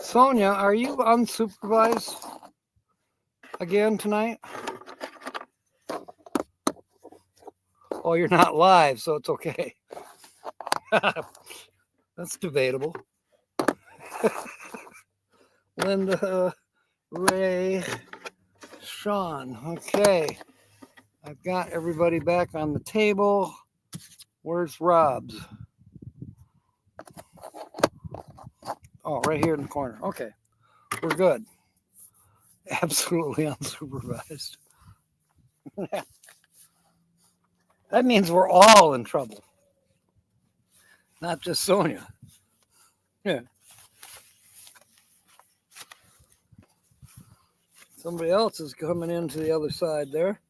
Sonia, are you unsupervised again tonight? Oh, you're not live, so it's okay. That's debatable. Linda, Ray, Sean. Okay. I've got everybody back on the table. Where's Rob's? Oh, right here in the corner. Okay. We're good. Absolutely unsupervised. That means we're all in trouble. Not just Sonia. Yeah. Somebody else is coming into the other side there.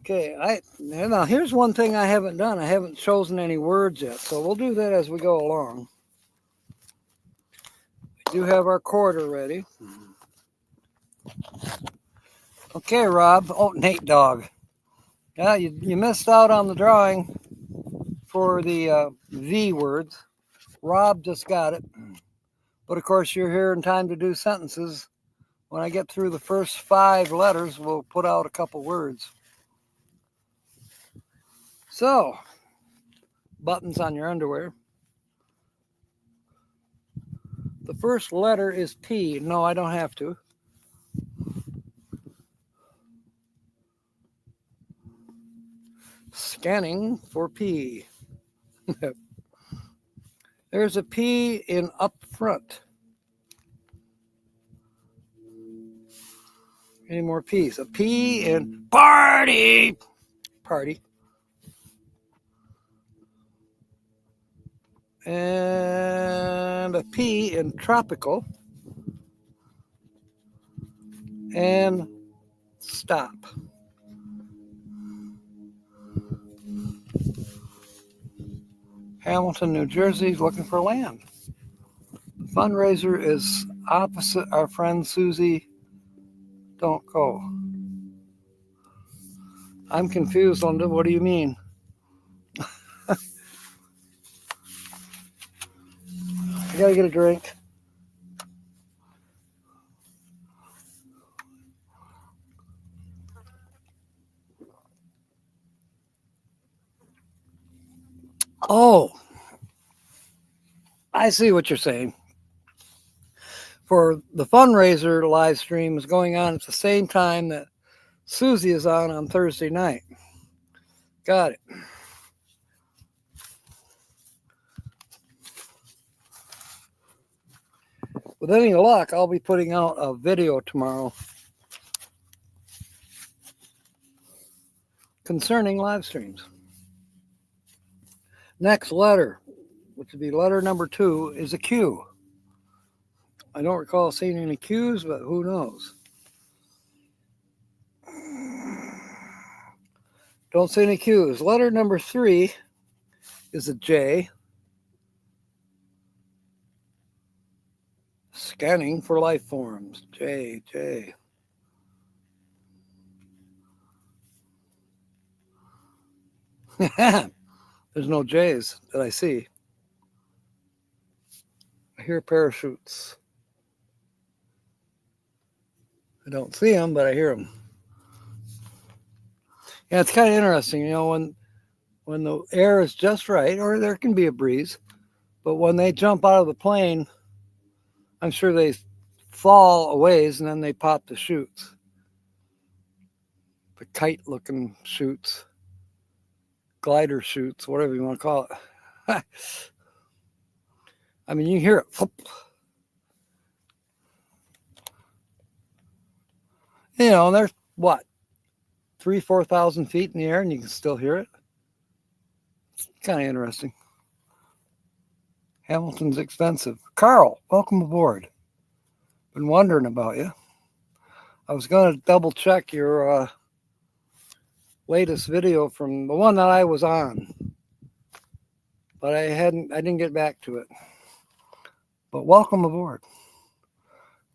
Okay, now here's one thing I haven't done. I haven't chosen any words yet, so we'll do that as we go along. We do have our quarter ready. Okay, Rob. Oh, Nate Dog. Yeah, you missed out on the drawing for the V words. Rob just got it. But of course, you're here in time to do sentences. When I get through the first 5 letters, we'll put out a couple words. So, buttons on your underwear. The first letter is P. No, I don't have to. Scanning for P. There's a P in up front. Any more P's? A P in party. Party. And a P in tropical. And stop. Hamilton, New Jersey is looking for land. The fundraiser is opposite our friend Susie. Don't go. I'm confused, Linda. What do you mean? I gotta get a drink. Oh, I see what you're saying. For the fundraiser live stream is going on at the same time that Susie is on Thursday night. Got it. With any luck, I'll be putting out a video tomorrow concerning live streams. Next letter, which would be letter number 2, is a Q. I don't recall seeing any Q's, but who knows? Don't see any Q's. Letter number 3 is a J. Scanning for life forms. J. There's no J's that I see. I hear parachutes. I don't see them, but I hear them. Yeah, it's kind of interesting, you know, when the air is just right, or there can be a breeze, but when they jump out of the plane, I'm sure they fall a ways and then they pop the chutes. The kite-looking chutes, glider chutes, whatever you want to call it. I mean, you hear it. You know, there's what, 3,000-4,000 feet in the air, and you can still hear it. It's kind of interesting. Hamilton's expensive. Carl, welcome aboard. Been wondering about you. I was going to double check your latest video from the one that I was on, but I didn't get back to it. But welcome aboard.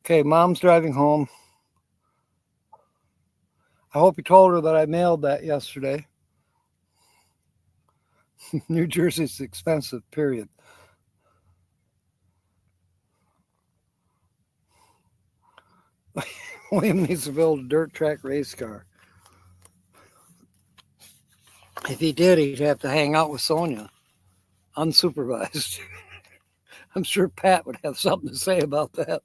Okay, Mom's driving home. I hope you told her that I mailed that yesterday. New Jersey's expensive, period. William needs to build a dirt track race car. If he did, he'd have to hang out with Sonia, unsupervised. I'm sure Pat would have something to say about that.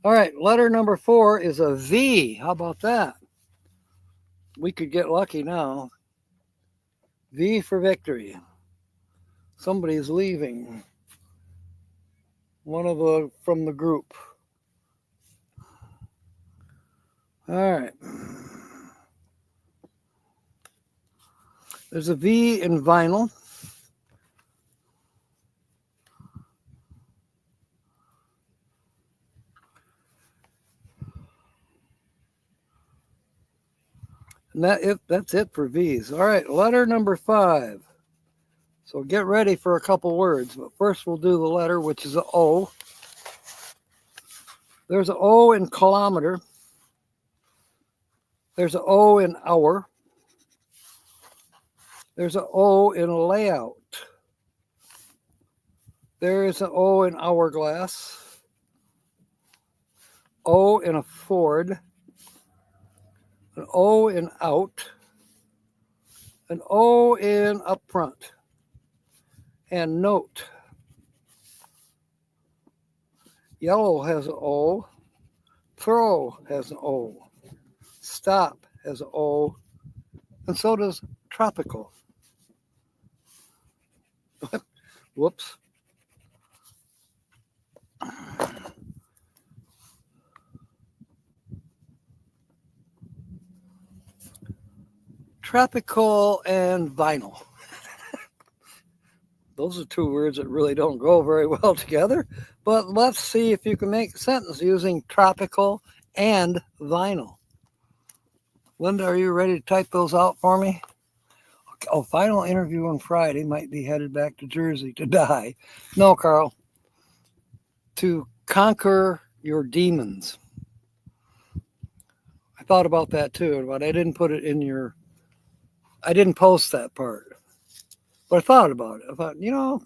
All right, letter number 4 is a V. How about that? We could get lucky now. V for victory. Somebody's leaving. One of the from the group. All right. There's a V in vinyl. And that's it for V's. All right, letter number 5. So get ready for a couple words. But first we'll do the letter, which is an O. There's an O in kilometer. There's an O in hour. There's an O in layout. There is an O in hourglass. O in afford. An O in out. An O in upfront. And note. Yellow has an O. Throw has an O. Stop has an O. And so does tropical. Whoops. Tropical and vinyl. Those are two words that really don't go very well together. But let's see if you can make a sentence using tropical and vinyl. Linda, are you ready to type those out for me? Oh, final interview on Friday. Might be headed back to Jersey to die. No, Carl. To conquer your demons. I thought about that too, but I didn't put it in your... I didn't post that part. But I thought about it. I thought,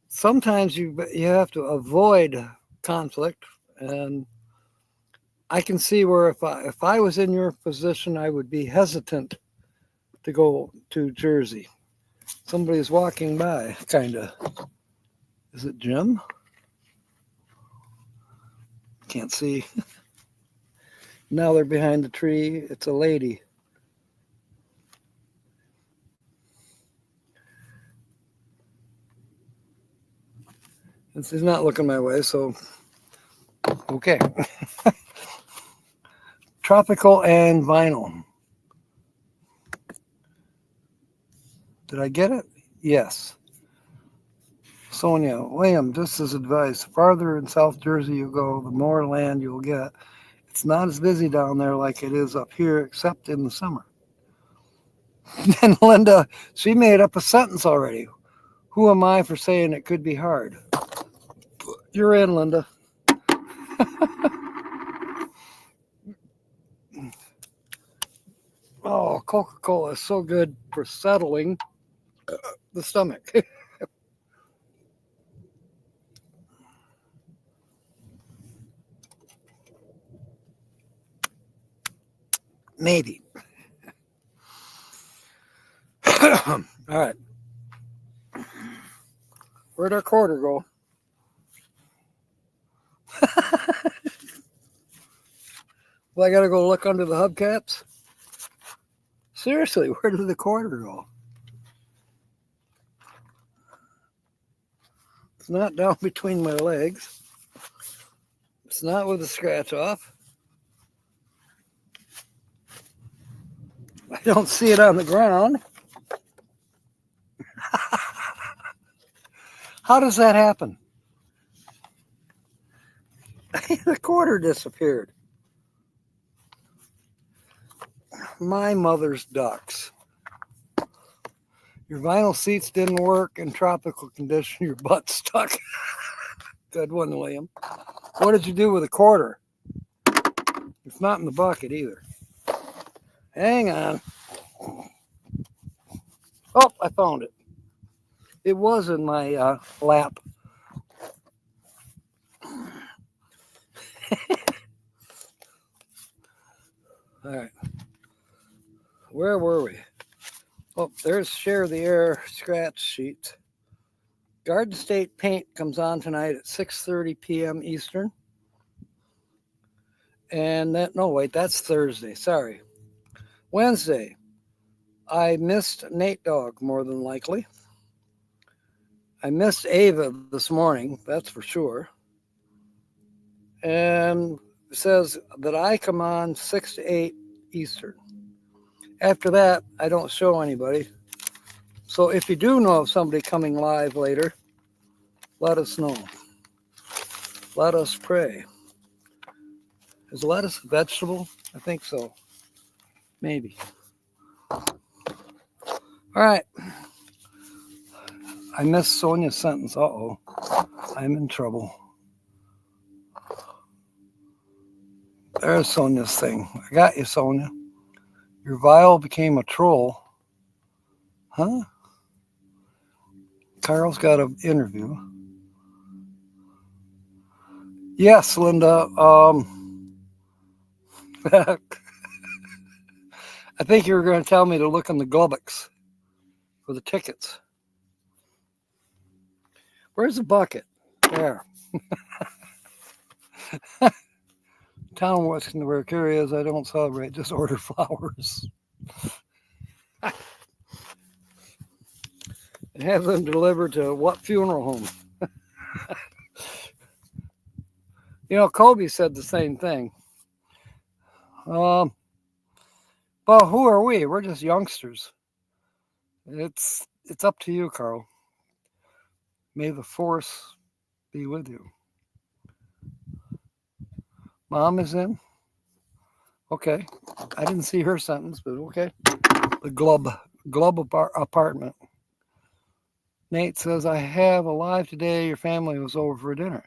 sometimes you have to avoid conflict, and I can see where if I was in your position, I would be hesitant to go to Jersey. Somebody's walking by, kind of. Is it Jim? Can't see. Now they're behind the tree. It's a lady. And she's not looking my way, so okay. Tropical and vinyl. Did I get it? Yes. Sonia, William, just as advice, the farther in South Jersey you go, the more land you'll get. It's not as busy down there like it is up here, except in the summer. And Linda, she made up a sentence already. Who am I for saying it could be hard? You're in, Linda. Oh, Coca-Cola is so good for settling the stomach. Maybe. All right. Where'd our quarter go? Well, I gotta go look under the hubcaps. Seriously, where did the quarter go? It's not down between my legs. It's not with a scratch off. I don't see it on the ground. How does that happen? The quarter disappeared. My mother's ducks. Your vinyl seats didn't work in tropical condition. Your butt stuck. Good one, William. What did you do with a quarter? It's not in the bucket either. Hang on. Oh, I found it. It was in my lap. All right. Where were we? Oh, there's Share the Air scratch sheet. Garden State Paint comes on tonight at 6:30 p.m. Eastern. And that's Thursday. Sorry. Wednesday, I missed Nate Dogg more than likely. I missed Ava this morning, that's for sure. And it says that I come on 6 to 8 Eastern. After that, I don't show anybody. So if you do know of somebody coming live later, let us know. Let us pray. Is lettuce a vegetable? I think so. Maybe. All right. I missed Sonia's sentence. Uh-oh. I'm in trouble. There's Sonia's thing. I got you, Sonia. Your vial became a troll. Huh? Carl's got an interview. Yes, Linda. I think you were going to tell me to look in the Globucks for the tickets. Where's the bucket? There. Town Weston, where Carrie is, I don't celebrate, just order flowers. And have them delivered to what funeral home? You know, Kobe said the same thing. But who are we? We're just youngsters. It's up to you, Carl. May the force be with you. Mom is in? Okay. I didn't see her sentence, but okay. The Glub apartment. Nate says, I have alive today. Your family was over for dinner.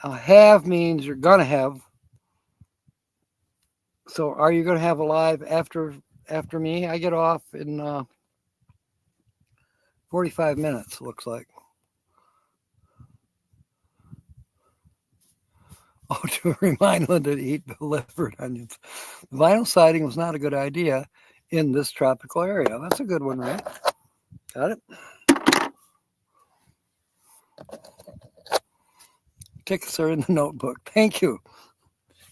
Now, have means you're going to have. So are you going to have alive after me? I get off in 45 minutes, looks like. Oh, to remind Linda to eat delivered onions. The vinyl siding was not a good idea in this tropical area. That's a good one, right? Got it? Tickets are in the notebook. Thank you.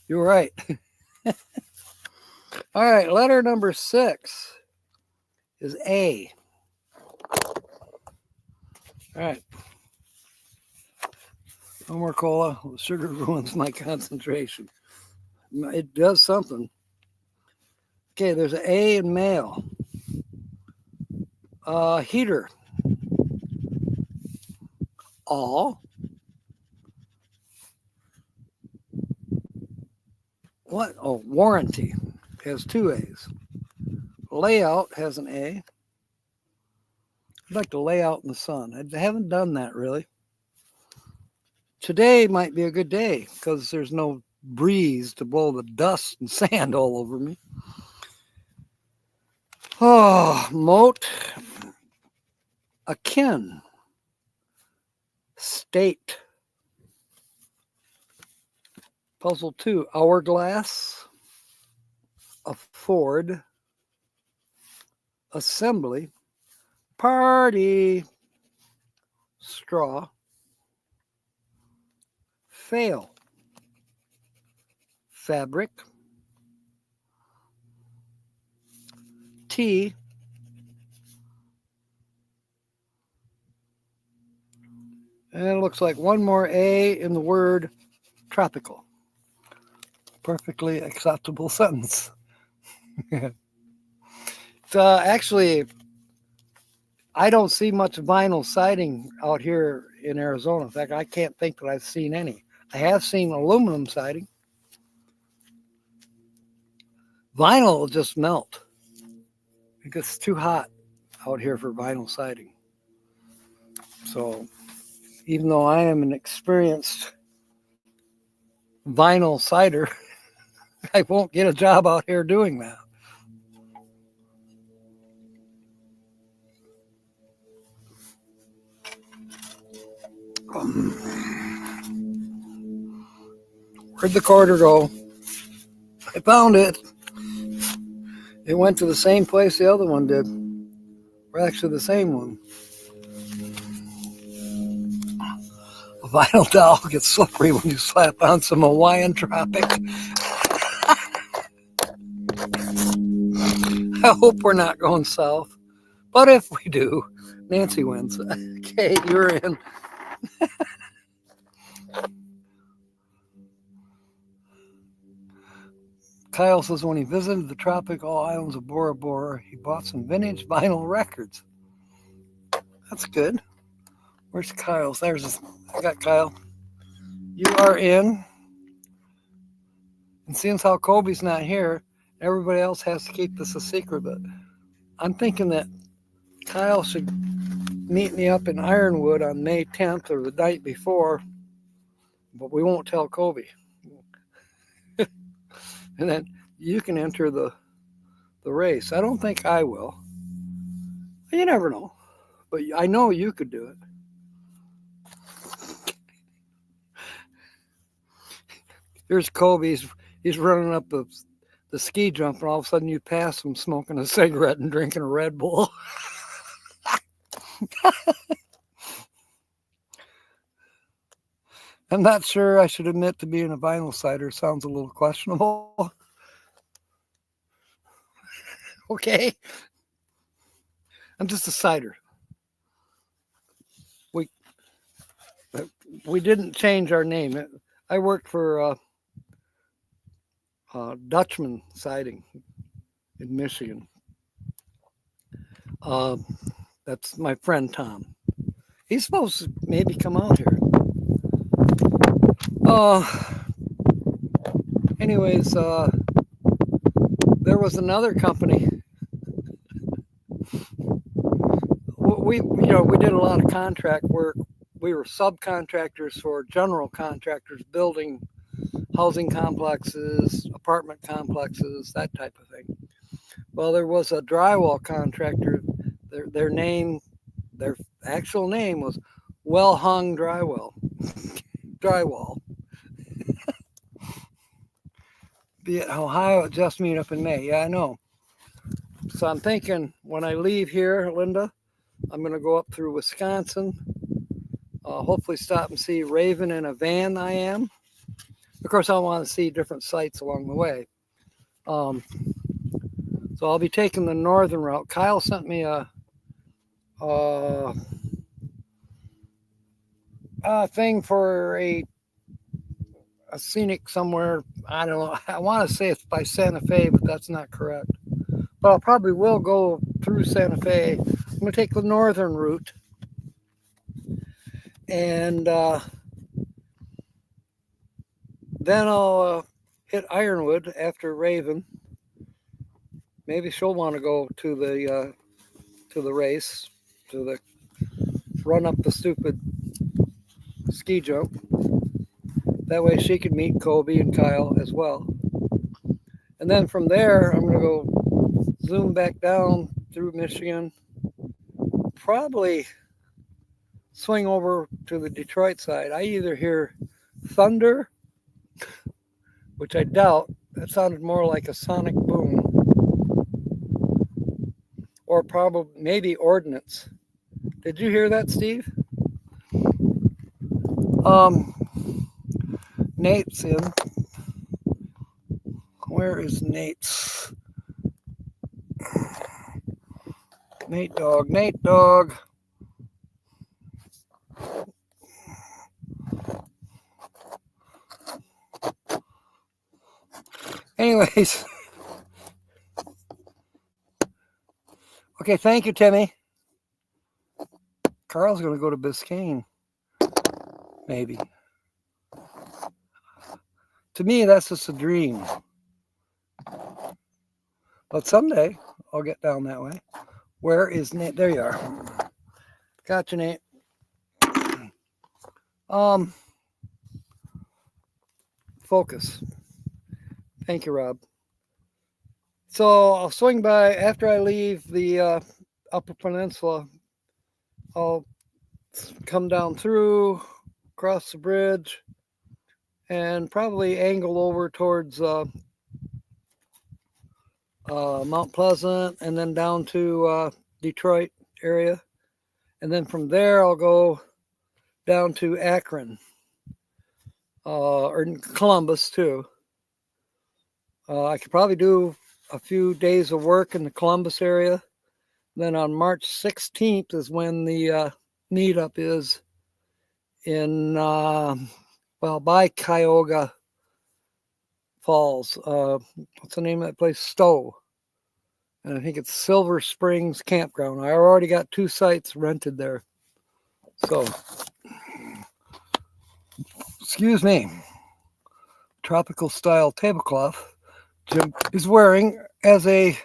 You're right. All right, letter number 6 is A. All right. No more cola. The sugar ruins my concentration. It does something. Okay, there's an A in male. Heater. All. What? Oh, warranty has 2 A's. Layout has an A. I'd like to lay out in the sun. I haven't done that really. Today might be a good day because there's no breeze to blow the dust and sand all over me. Oh, moat. Akin. State. Puzzle 2. Hourglass. Afford. Assembly. Party. Straw. Fail. Fabric. Tea. And it looks like one more A in the word tropical. Perfectly acceptable sentence. Actually, I don't see much vinyl siding out here in Arizona. In fact, I can't think that I've seen any. I have seen aluminum siding. Vinyl will just melt. It gets too hot out here for vinyl siding. So even though I am an experienced vinyl sider, I won't get a job out here doing that. Where'd the quarter go? I found it. It went to the same place the other one did. We're actually the same one. A vinyl doll gets slippery when you slap on some Hawaiian Tropic. I hope we're not going south. But if we do, Nancy wins. Okay, you're in. Kyle says when he visited the tropical islands of Bora Bora, he bought some vintage vinyl records. That's good. Where's Kyle's? I got Kyle. You are in. And seeing how Kobe's not here, everybody else has to keep this a secret. But I'm thinking that Kyle should meet me up in Ironwood on May 10th or the night before, but we won't tell Kobe. And then you can enter the race. I don't think I will. You never know. But I know you could do it. Here's Kobe. He's running up the ski jump, and all of a sudden you pass him smoking a cigarette and drinking a Red Bull. I'm not sure I should admit to being a vinyl cider. Sounds a little questionable. Okay. I'm just a cider. We didn't change our name. I worked for Dutchman Siding in Michigan. That's my friend Tom. He's supposed to maybe come out here. Anyways, there was another company. We did a lot of contract work. We were subcontractors for general contractors building housing complexes, apartment complexes, that type of thing. Well, there was a drywall contractor. Their actual name was Well Hung Drywall. Be it Ohio at Just Meet Up in May. Yeah, I know. So I'm thinking when I leave here, Linda, I'm going to go up through Wisconsin. Hopefully stop and see Raven in a van I am. Of course, I want to see different sites along the way. So I'll be taking the northern route. Kyle sent me a thing for a scenic somewhere. I don't know. I want to say it's by Santa Fe, but that's not correct. But I probably will go through Santa Fe. I'm going to take the northern route. And then I'll hit Ironwood after Raven. Maybe she'll want to go to the race, to the run up the stupid ski jump. That way she can meet Kobe and Kyle as well. And then from there, I'm going to go zoom back down through Michigan. Probably swing over to the Detroit side. I either hear thunder, which I doubt. That sounded more like a sonic boom. Or probably maybe ordnance. Did you hear that, Steve? Nate's in. Where is Nate's? Nate dog. Anyways. Okay, thank you, Timmy. Carl's going to go to Biscayne. Maybe. To me, that's just a dream. But someday, I'll get down that way. Where is Nate? There you are. Gotcha, Nate. Focus. Thank you, Rob. So I'll swing by after I leave the Upper Peninsula. I'll come down through, cross the bridge, and probably angle over towards Mount Pleasant, and then down to Detroit area. And then from there, I'll go down to Akron, or Columbus too. I could probably do a few days of work in the Columbus area. Then on March 16th is when the meetup is in, by Cuyahoga Falls. What's the name of that place? Stowe. And I think it's Silver Springs Campground. I already got 2 sites rented there. So, excuse me. Tropical style tablecloth Jim is wearing as a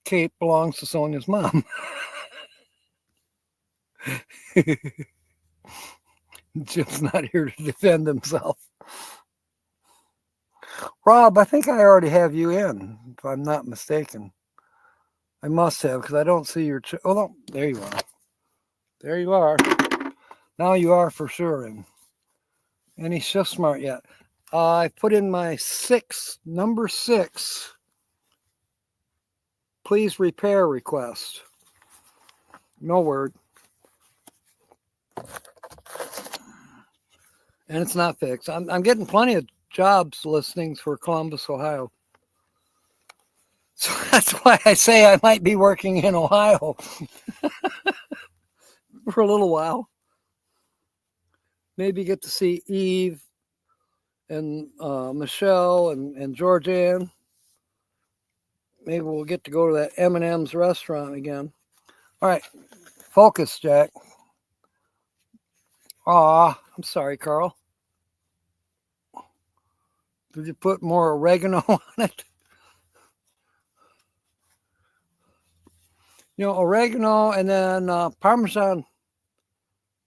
cape belongs to Sonia's mom. Jim's not here to defend himself. Rob, I think I already have you in, if I'm not mistaken. I must have, because I don't see your... Oh, no, there you are. There you are. Now you are for sure in. Any shift smart yet? I put in my number 6, please repair request. No word. And it's not fixed. I'm getting plenty of jobs listings for Columbus, Ohio. So that's why I say I might be working in Ohio for a little while. Maybe get to see Eve and Michelle and Georgianne. Maybe we'll get to go to that M&M's restaurant again. All right, focus, Jack. Aw, I'm sorry, Carl. Did you put more oregano on it? You know, oregano and then Parmesan.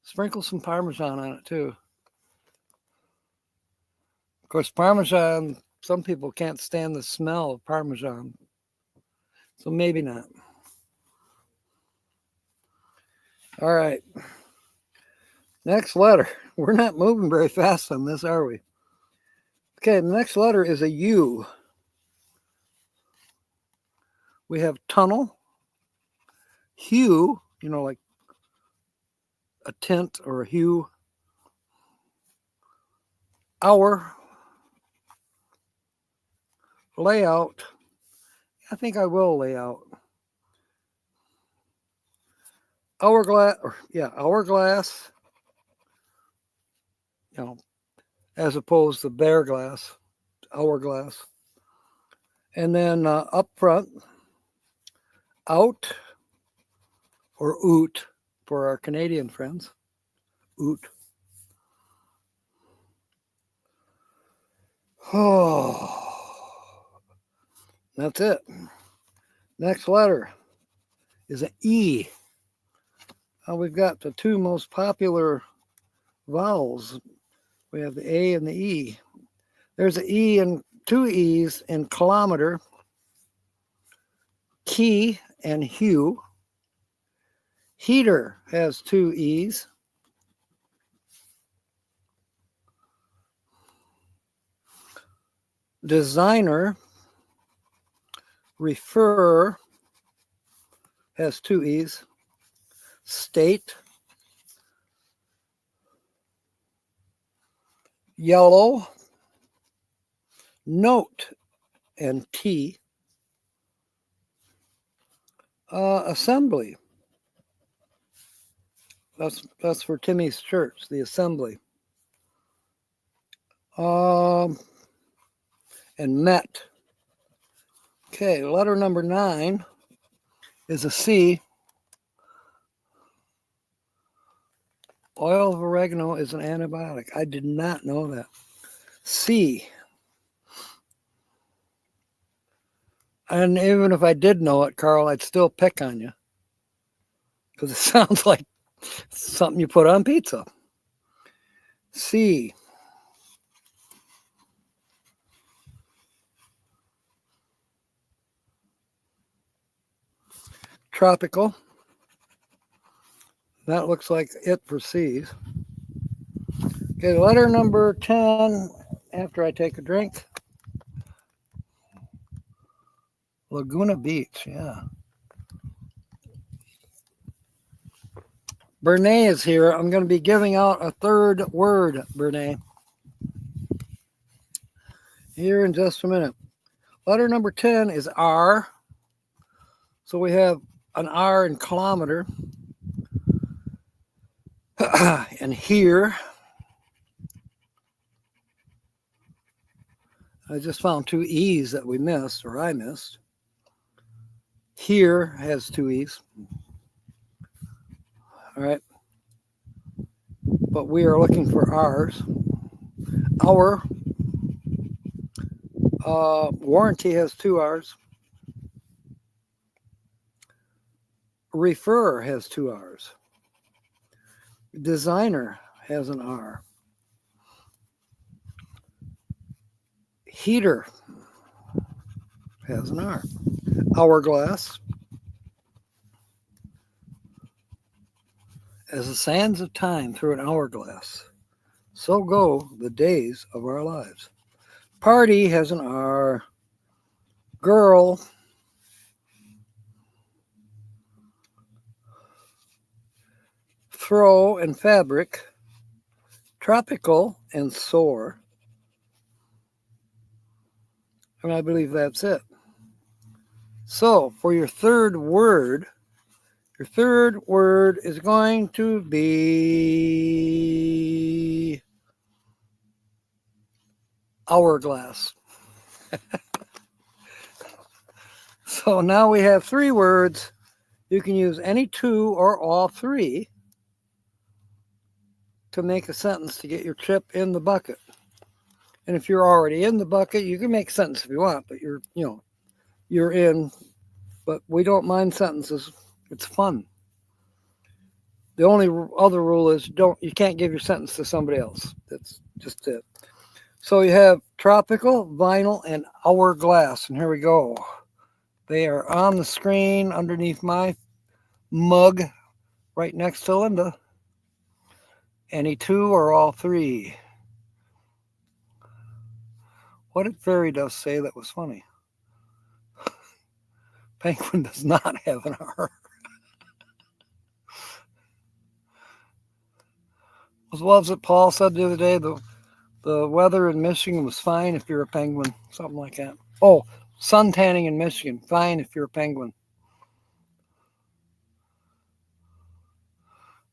Sprinkle some Parmesan on it too. Of course, Parmesan, some people can't stand the smell of Parmesan. So maybe not. All right. Next letter. We're not moving very fast on this, are we? Okay, the next letter is a U. We have tunnel, hue, you know, like a tint or a hue, hour, layout. I think I will lay out. Hourglass, hourglass, you know, as opposed to bear glass, hourglass. And then up front, out, or oot for our Canadian friends, oot. Oh, that's it. Next letter is an E. We've got the 2 most popular vowels. We have the A and the E. There's an E and 2 E's in kilometer, key and hue. Heater has 2 E's. Designer, refer has 2 E's. State, yellow, note and T. Assembly. That's for Timmy's church, the assembly. And met. Okay, letter number 9 is a C. Oil of oregano is an antibiotic. I did not know that. C. And even if I did know it, Carl, I'd still pick on you. Because it sounds like something you put on pizza. C. Tropical. That looks like it for C's. Okay, letter number 10, after I take a drink. Laguna Beach, yeah. Bernays is here. I'm going to be giving out a third word, Bernays, here in just a minute. Letter number 10 is R. So we have an R in kilometer. And here, I just found two E's that we missed, or I missed. Here has two E's. All right. But we are looking for R's. Our warranty has two R's. Refer has two R's. Designer has an R. Heater has an R. Hourglass. As the sands of time through an hourglass, so go the days of our lives. Party has an R. Girl. Throw and fabric. Tropical and soar. And I believe that's it. So for your third word is going to be hourglass. So now we have three words. You can use any two or all three to make a sentence to get your chip in the bucket. And if you're already in the bucket, you can make a sentence if you want, but you're in. But we don't mind sentences. It's fun. The only other rule is you can't give your sentence to somebody else. That's just it. So you have tropical, vinyl, and hourglass. And here we go. They are on the screen underneath my mug right next to Linda. Any two or all three? What did Fairy Dust say that was funny? Penguin does not have an R. What was it Paul said the other day? The weather in Michigan was fine if you're a penguin. Something like that. Oh, sun tanning in Michigan. Fine if you're a penguin.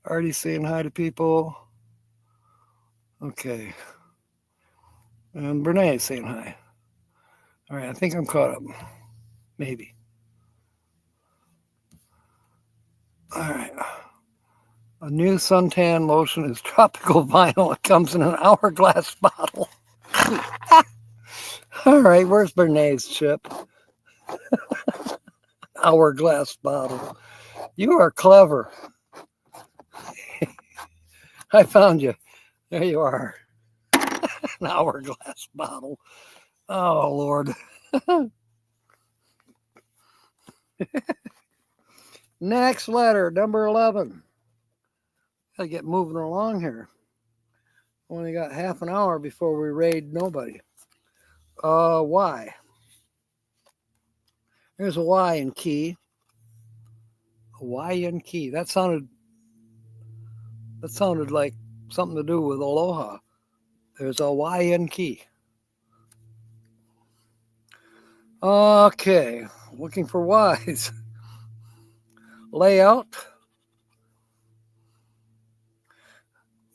Already saying hi to people. Okay. And Bernays saying hi. All right, I think I'm caught up. Maybe. All right. A new suntan lotion is tropical vinyl. It comes in an hourglass bottle. All right, where's Bernays' chip? Hourglass bottle. You are clever. I found you. There you are. An hourglass bottle. Oh, Lord. Next letter, number 11. Gotta get moving along here. Only got half an hour before we raid nobody. Y. There's a Y in key. A Y in key. That sounded like something to do with aloha. There's a Y in key. Okay, looking for Y's. Layout.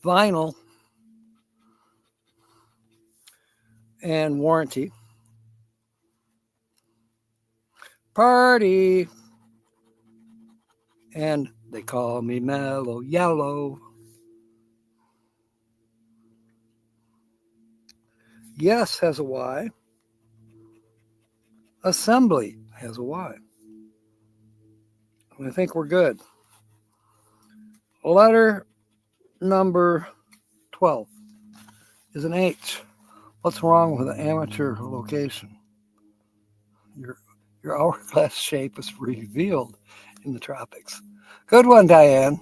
Vinyl. And warranty. Party. And they call me Mellow Yellow. Yes has a Y. Assembly has a Y. I think we're good. Letter number 12 is an H. What's wrong with an amateur location? Your hourglass shape is revealed in the tropics. Good one, Diane.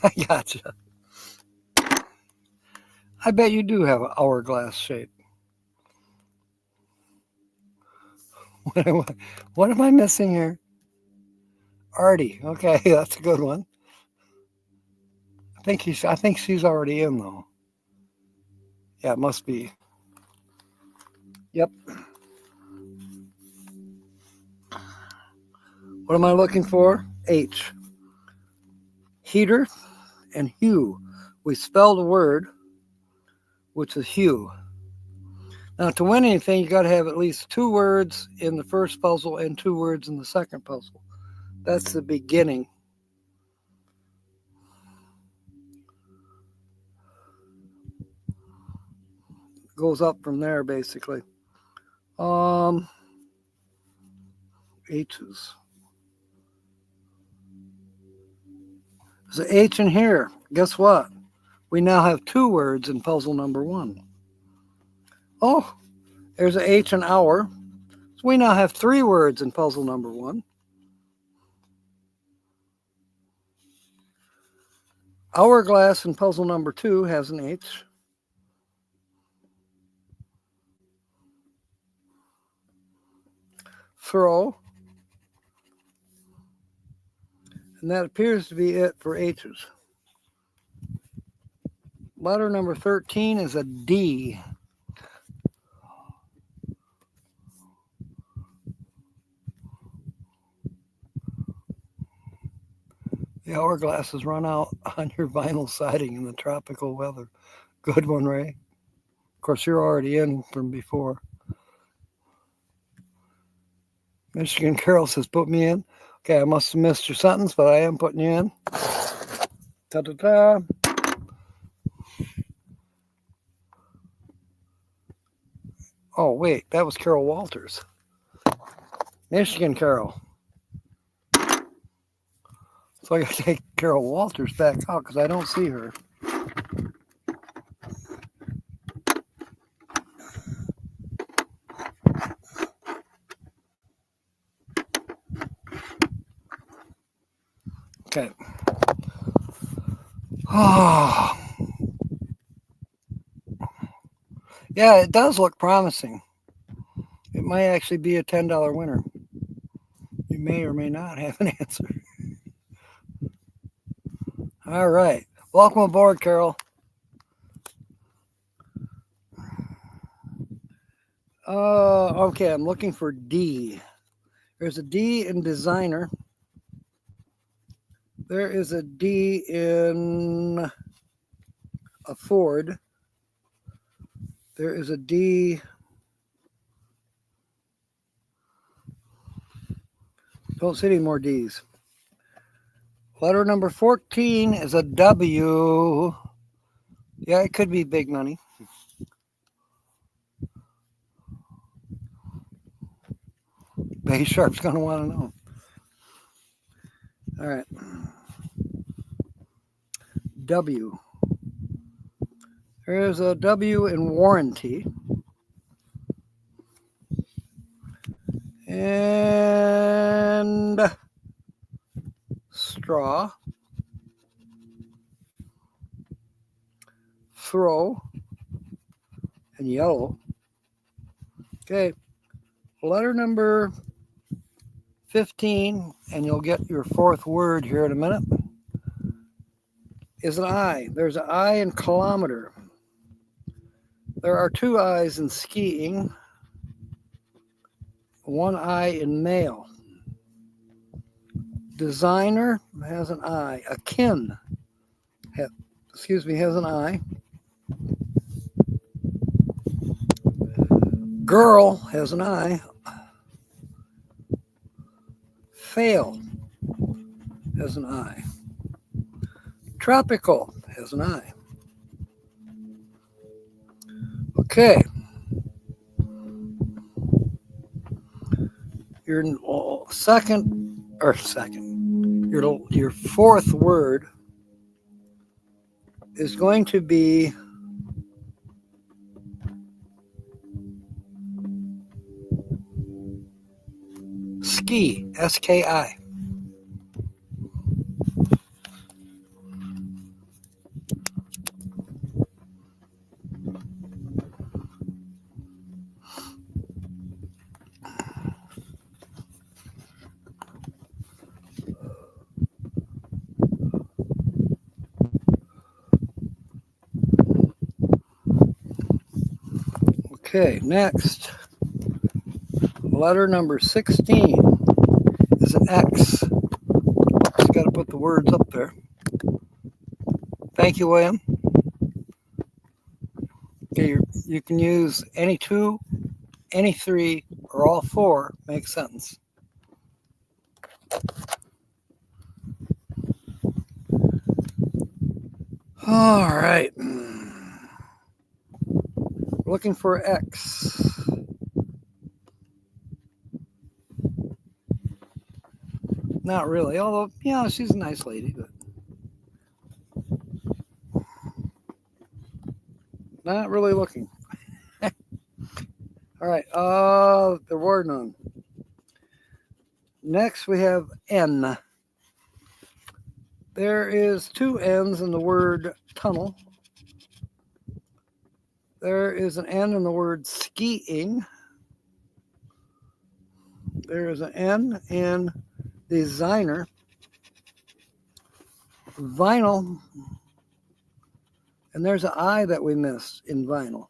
I gotcha. I bet you do have an hourglass shape. What am I missing here? Artie. Okay, that's a good one. I think she's already in though. Yeah, it must be. Yep. What am I looking for? H. Heater and hue. We spell the word, which is hue. Now, to win anything, you got to have at least 2 words in the first puzzle and 2 words in the second puzzle. That's the beginning. Goes up from there, basically. H's. There's an H in here. Guess what? We now have 2 words in puzzle number 1. Oh, there's an H in hour. So we now have 3 words in puzzle number 1. Hourglass in puzzle number 2 has an H. Throw. And that appears to be it for H's. Letter number 13 is a D. The hourglasses run out on your vinyl siding in the tropical weather. Good one, Ray. Of course, you're already in from before. Michigan Carol says, put me in. Okay, I must have missed your sentence, but I am putting you in. Ta-ta-ta. Oh, wait, that was Carol Walters. Michigan Carol. So I got to take Carol Walters back out because I don't see her. Okay. Oh. Yeah, it does look promising. It might actually be a $10 winner. You may or may not have an answer. All right. Welcome aboard, Carol. Okay, I'm looking for D. There's a D in designer. There is a D in afford. There is a D. Don't see any more D's. Letter number 14 is a W. Yeah, it could be big money. Bay Sharp's going to want to know. All right. W. There's a W in warranty. And straw. Throw. And yellow. Okay. Letter number 15, and you'll get your 4th word here in a minute, is an I. There's an I in kilometer. There are 2 I's in skiing, 1 I in male. Designer has an I. Akin, has an I. Girl has an I. Fail has an I. Tropical has an I. Okay. Your your 4th word is going to be ski, S-K-I. Okay, next. Letter number 16 is an X. Just got to put the words up there. Thank you, William. Okay, you can use any two, any three, or all four. Make sentence. All right. Looking for X. Not really, although, yeah, she's a nice lady, but not really looking. All right, there were none. Next, we have N. There is two N's in the word tunnel. There is an N in the word skiing. There is an N in designer. Vinyl. And there's an I that we missed in vinyl.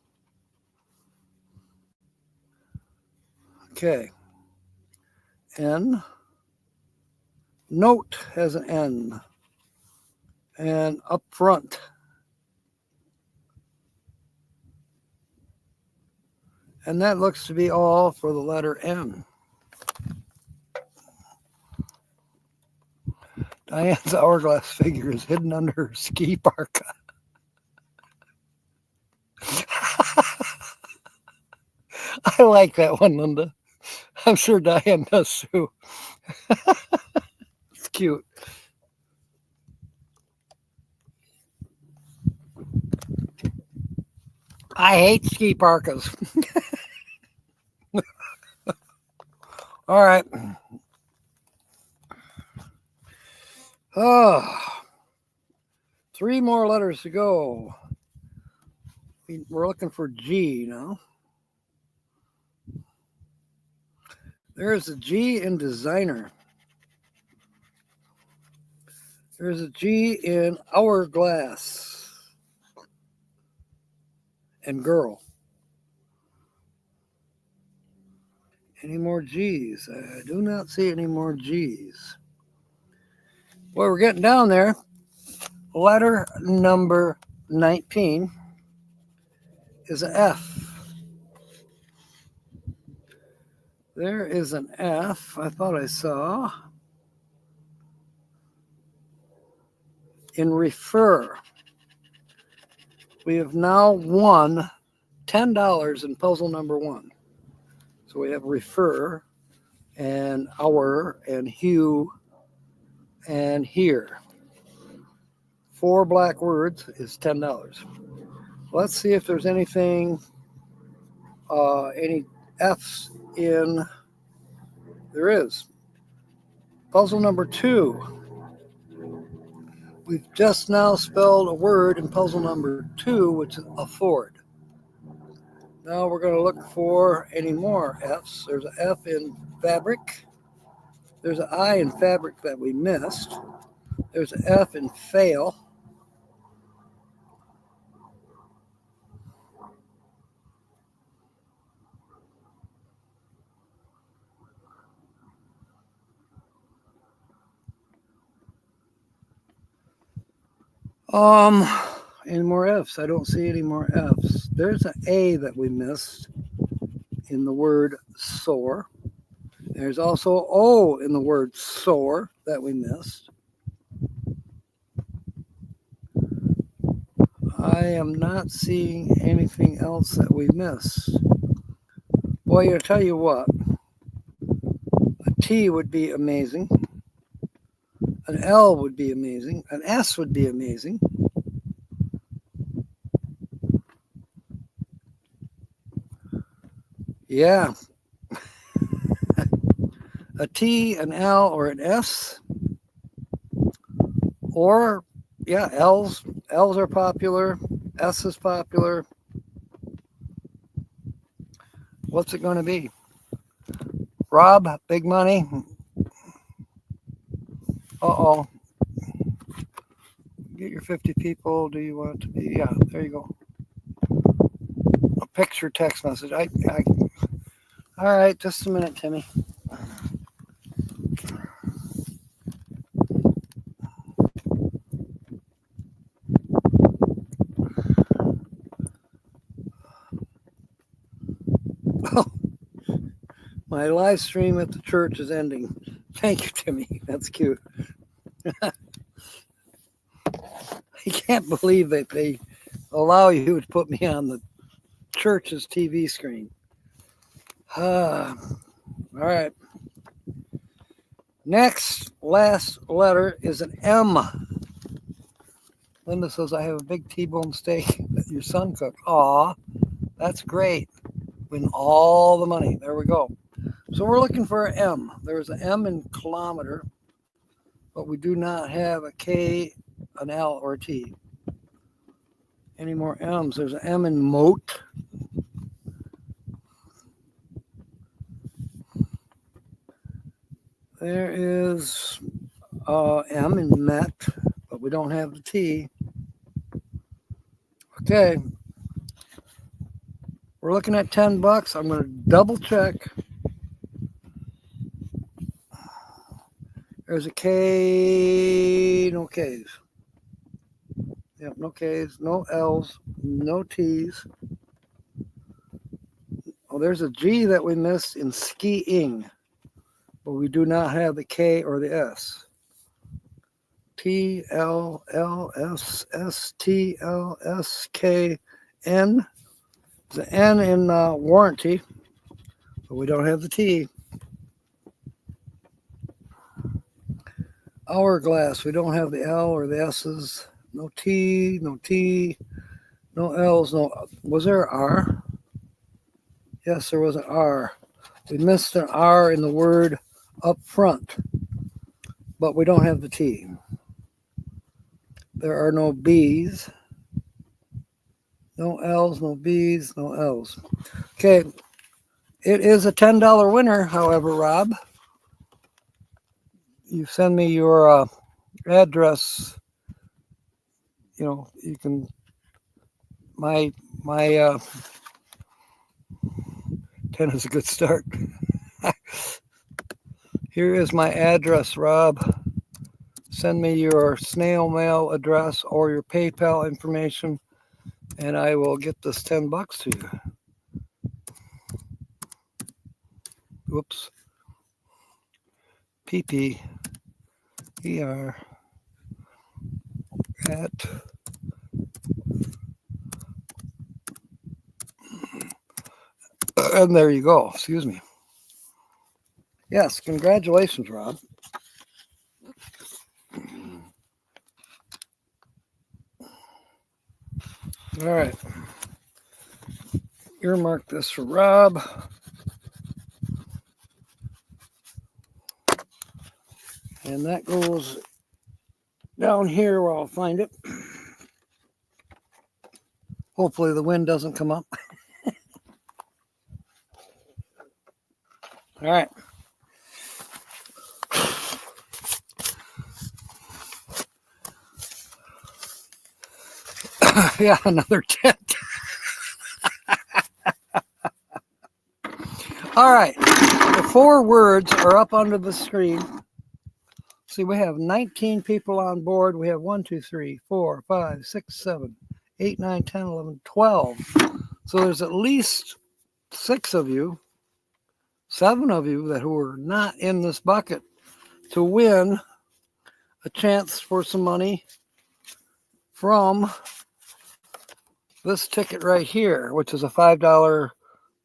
Okay. N. Note has an N. And up front. And that looks to be all for the letter N. Diane's hourglass figure is hidden under her ski parka. I like that one, Linda. I'm sure Diane does too. It's cute. I hate ski parkas. All right. Oh, 3 more letters to go. We're looking for G now. There's a G in designer. There's a G in hourglass and girl. Any more G's? I do not see any more G's. Well, we're getting down there. Letter number 19 is an F. There is an F. I thought I saw. In refer. We have now won $10 in puzzle number 1. So we have refer and hour and hue and here. 4 black words is $10. Let's see if there's anything, any F's in. There is. Puzzle number 2. We've just now spelled a word in puzzle number 2, which is afford. Now we're going to look for any more F's. There's an F in fabric. There's an I in fabric that we missed. There's an F in fail. Any more F's? I don't see any more F's. There's an A that we missed in the word soar. There's also O in the word soar that we missed. I am not seeing anything else that we missed. Boy, I'll tell you what, a T would be amazing. An L would be amazing. An S would be amazing. Yeah. A T, an L, or an S. Or, yeah, L's. L's are popular. S is popular. What's it going to be? Rob, big money. Uh-oh. Get your 50 people. Do you want to be? Yeah, there you go. picture text message. All right, just a minute, Timmy. Oh, my live stream at the church is ending. Thank you, Timmy. That's cute. I can't believe that they allow you to put me on the church's TV screen. All right. Next, last letter is an M. Linda says, I have a big T-bone steak that your son cooked. Aw, that's great. Win all the money. There we go. So we're looking for an M. There's an M in kilometer, but we do not have a K, an L, or a T. Any more M's? There's an M in moat. There is M in met, but we don't have the T. Okay. We're looking at $10. I'm going to double check. There's a K, no K's. Yep, no K's, no L's, no T's. Oh, there's a G that we missed in skiing, but we do not have the K or the S. T, L, L, S, S, T, L, S, K, N. There's an N in warranty, but we don't have the T. Hourglass, we don't have the L or the S's. No T, no T, no L's, no. Was there an R? Yes, there was an R. We missed an R in the word up front, but we don't have the T. There are no B's. No L's, no B's, no L's. Okay, it is a $10 winner, however, Rob. You send me your address. You know, you can, my 10 is a good start. Here is my address, Rob. Send me your snail mail address or your PayPal information, and I will get this $10 to you. Whoops. PPER at and there you go. Excuse me. Yes, congratulations, Rob. All right. Earmark this for Rob. And that goes down here where I'll find it. Hopefully the wind doesn't come up. All right. Yeah, another 10. All right. The 4 words are up under the screen. See, we have 19 people on board. We have 1, 2, 3, 4, 5, 6, 7, 8, 9, 10, 11, 12. So there's at least 6 of you, 7 of you that who are not in this bucket to win a chance for some money from this ticket right here, which is a $5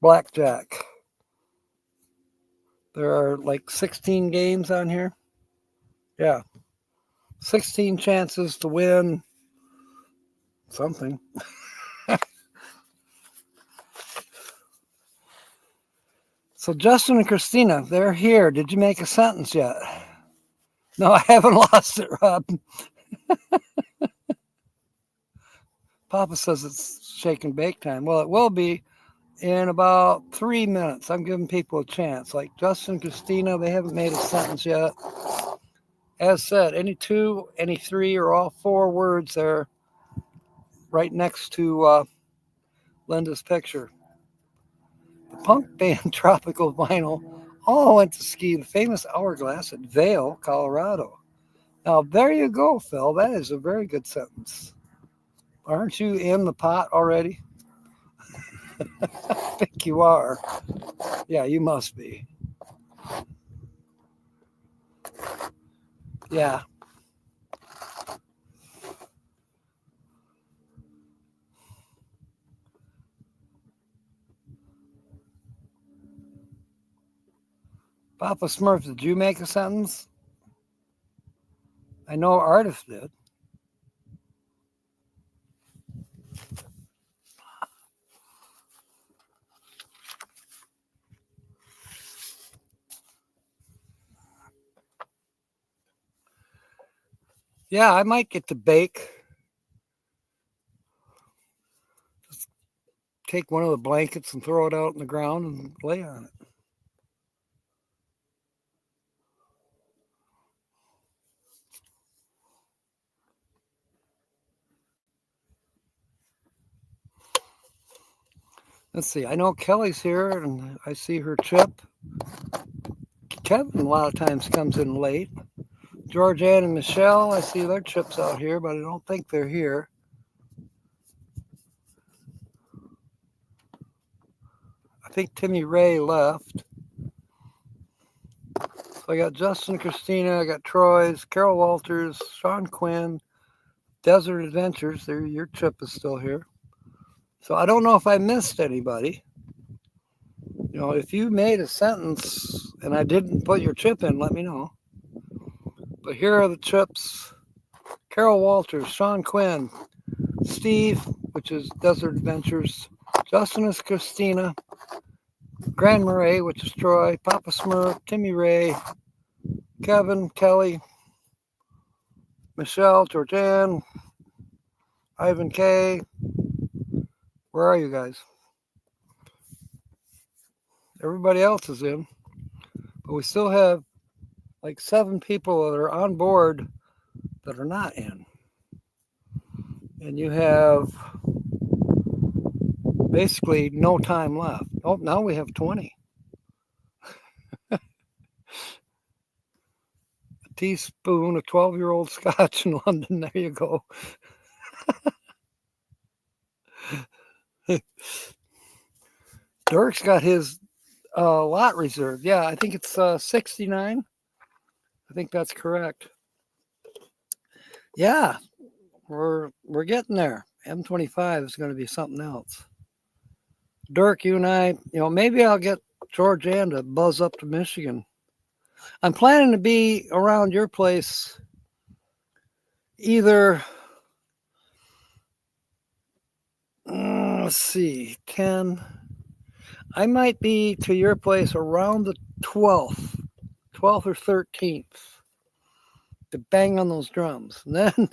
blackjack. There are like 16 games on here. Yeah. 16 chances to win something. So Justin and Christina, they're here. Did you make a sentence yet? No, I haven't lost it, Rob. Papa says it's shake and bake time. Well, it will be in about 3 minutes. I'm giving people a chance. Like Justin and Christina, they haven't made a sentence yet. As said, any 2, any 3, or all 4 words there right next to Linda's picture. punk band Tropical Vinyl all went to ski the famous Hourglass at Vail, Colorado. Now, there you go, Phil. That is a very good sentence. Aren't you in the pot already? I think you are. Yeah, you must be. Yeah. Papa Smurf, did you make a sentence? I know Artist did. Yeah, I might get to bake. Just take one of the blankets and throw it out on the ground and lay on it. Let's see. I know Kelly's here, and I see her chip. Kevin a lot of times comes in late. Georgianne and Michelle, I see their chips out here, but I don't think they're here. I think Timmy Ray left. So I got Justin and Christina, I got Troy's, Carol Walters, Sean Quinn, Desert Adventures. There, your chip is still here. So I don't know if I missed anybody. You know, if you made a sentence and I didn't put your chip in, let me know. But here are the chips. Carol Walters, Sean Quinn, Steve, which is Desert Adventures, Justin is Christina, Grand Murray, which is Troy, Papa Smurf, Timmy Ray, Kevin, Kelly, Michelle, Georgianne, Ivan K. Where are you guys? Everybody else is in, but we still have like 7 people that are on board that are not in. And you have basically no time left. Oh, now we have 20. A teaspoon of 12-year-old scotch in London. There you go. Dirk's got his lot reserved. Yeah, I think it's 69. I think that's correct. Yeah, we're getting there. M25 is going to be something else. Dirk, you and I, you know, maybe I'll get Georgianne to buzz up to Michigan. I'm planning to be around your place either, let's see, 10. I might be to your place around the 12th or 13th to bang on those drums. And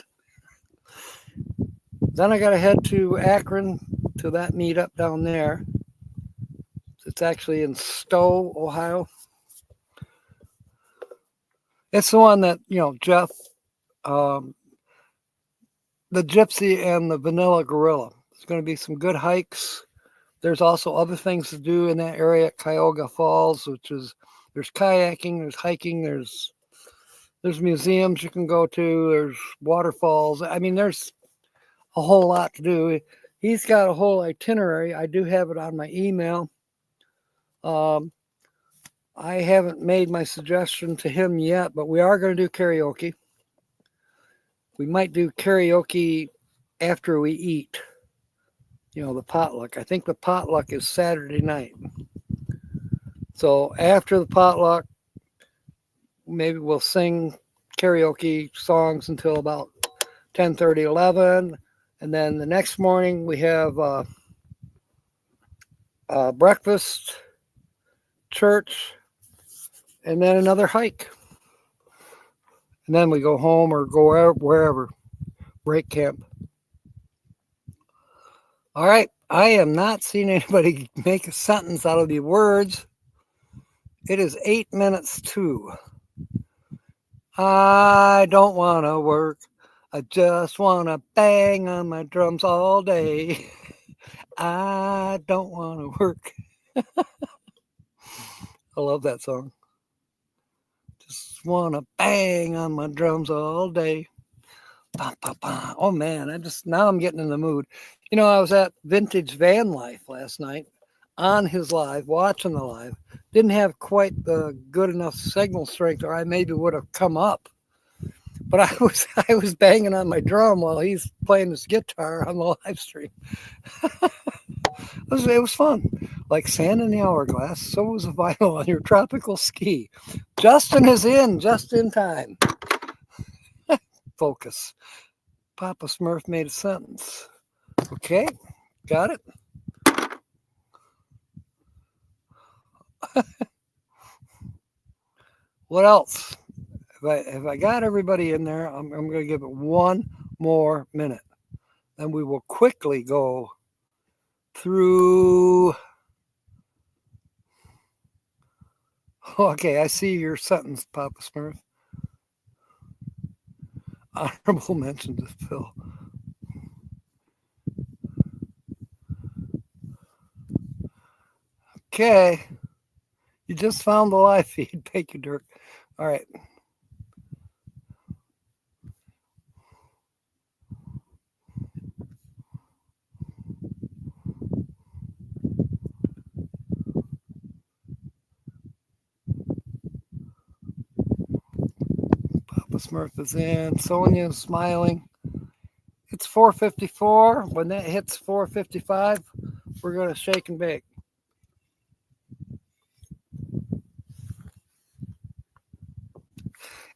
then I got to head to Akron to that meetup down there. It's actually in Stowe, Ohio. It's the one that, you know, Jeff, the Gypsy and the Vanilla Gorilla. There's going to be some good hikes. There's also other things to do in that area at Cuyahoga Falls, which is, there's kayaking, there's hiking, there's museums you can go to, there's waterfalls. I mean, there's a whole lot to do. He's got a whole itinerary. I do have it on my email. I haven't made my suggestion to him yet, but we are going to do karaoke. We might do karaoke after we eat. You know, the potluck. I think the potluck is Saturday night. So after the potluck, maybe we'll sing karaoke songs until about 10:30, 11. And then the next morning we have breakfast, church, and then another hike. And then we go home or go wherever, break camp. All right. I am not seeing anybody make a sentence out of the words. It is 8 minutes to. I don't want to work. I just want to bang on my drums all day. I don't want to work. I love that song. Just wanna bang on my drums all day. Bah, bah, bah. Oh man, now I'm getting in the mood. You know, I was at Vintage Van Life last night on his live, watching the live. Didn't have quite the good enough signal strength, or I maybe would have come up. But I was banging on my drum while he's playing his guitar on the live stream. It was fun. Like sand in the hourglass, so was a vinyl on your tropical ski. Justin is in just in time. Focus. Papa Smurf made a sentence. Okay, got it. What else? If I got everybody in there, I'm going to give it one more minute. Then we will quickly go through. Okay, I see your sentence, Papa Smurf. Honorable mention to Phil. Okay. You just found the live feed. Thank you, Dirk. All right. Papa Smurf is in. Sonia's smiling. It's 4:54. When that hits 4:55, we're going to shake and bake.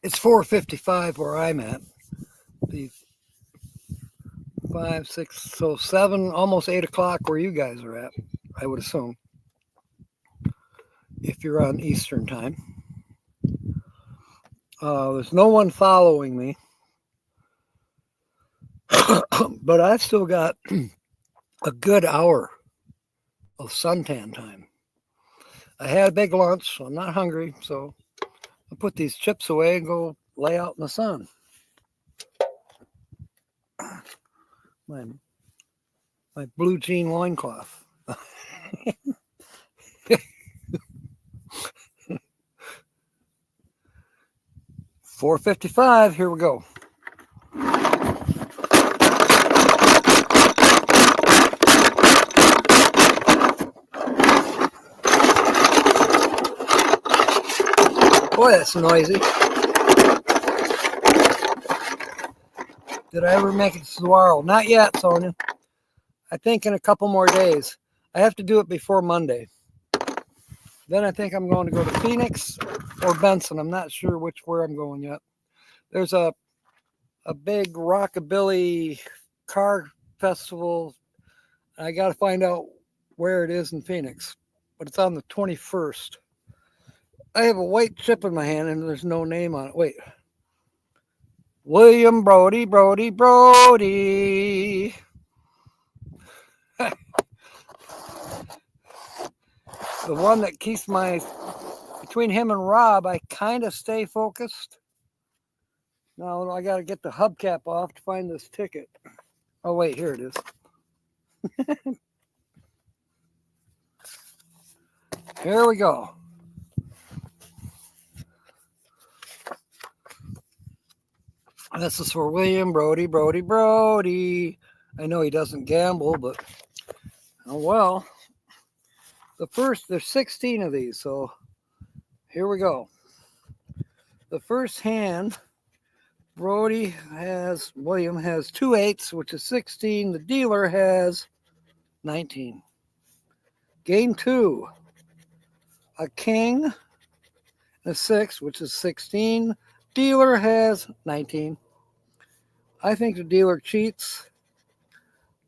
It's 4:55 where I'm at. The 5, 6, so 7, almost 8 o'clock where you guys are at, I would assume, if you're on Eastern time. There's no one following me, but I've still got a good hour of suntan time. I had a big lunch, so I'm not hungry, so I'll put these chips away and go lay out in the sun. My blue jean loincloth. 4:55, here we go. Boy, that's noisy. Did I ever make it to Saguaro? Not yet, Sonia. I think in a couple more days. I have to do it before Monday. Then I think I'm going to go to Phoenix or Benson. I'm not sure where I'm going yet. There's a big rockabilly car festival. I got to find out where it is in Phoenix, but it's on the 21st. I have a white chip in my hand and there's no name on it. Wait. William Brody. The one that keeps between him and Rob, I kind of stay focused. Now I got to get the hubcap off to find this ticket. Oh, wait, here it is. Here we go. This is for William Brody. I know he doesn't gamble, but oh well. There's 16 of these, so here we go. The first hand, William has 2 8s, which is 16. The dealer has 19. Game 2, a king, and a 6, which is 16. Dealer has 19. I think the dealer cheats.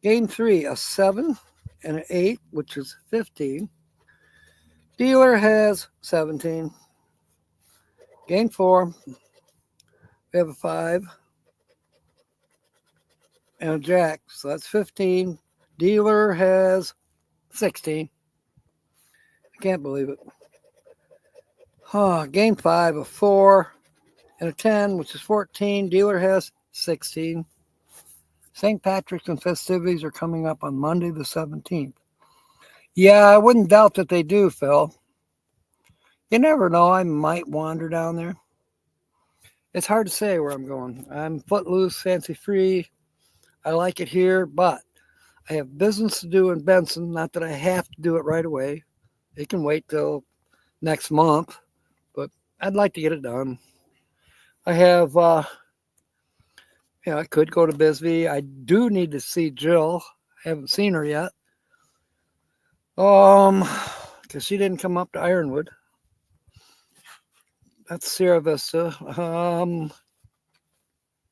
Game 3, a 7 and an 8, which is 15. Dealer has 17. Game 4, we have a 5 and a jack, so that's 15. Dealer has 16. I can't believe it. Game 5, a 4 and a 10, which is 14. Dealer has 16. St. Patrick's and festivities are coming up on Monday the 17th. Yeah, I wouldn't doubt that they do, Phil. You never know. I might wander down there. It's hard to say where I'm going. I'm footloose, fancy free. I like it here, but I have business to do in Benson. Not that I have to do it right away. It can wait till next month, but I'd like to get it done. I have, I could go to Bisbee. I do need to see Jill. I haven't seen her yet. Because she didn't come up to Ironwood. That's Sierra Vista.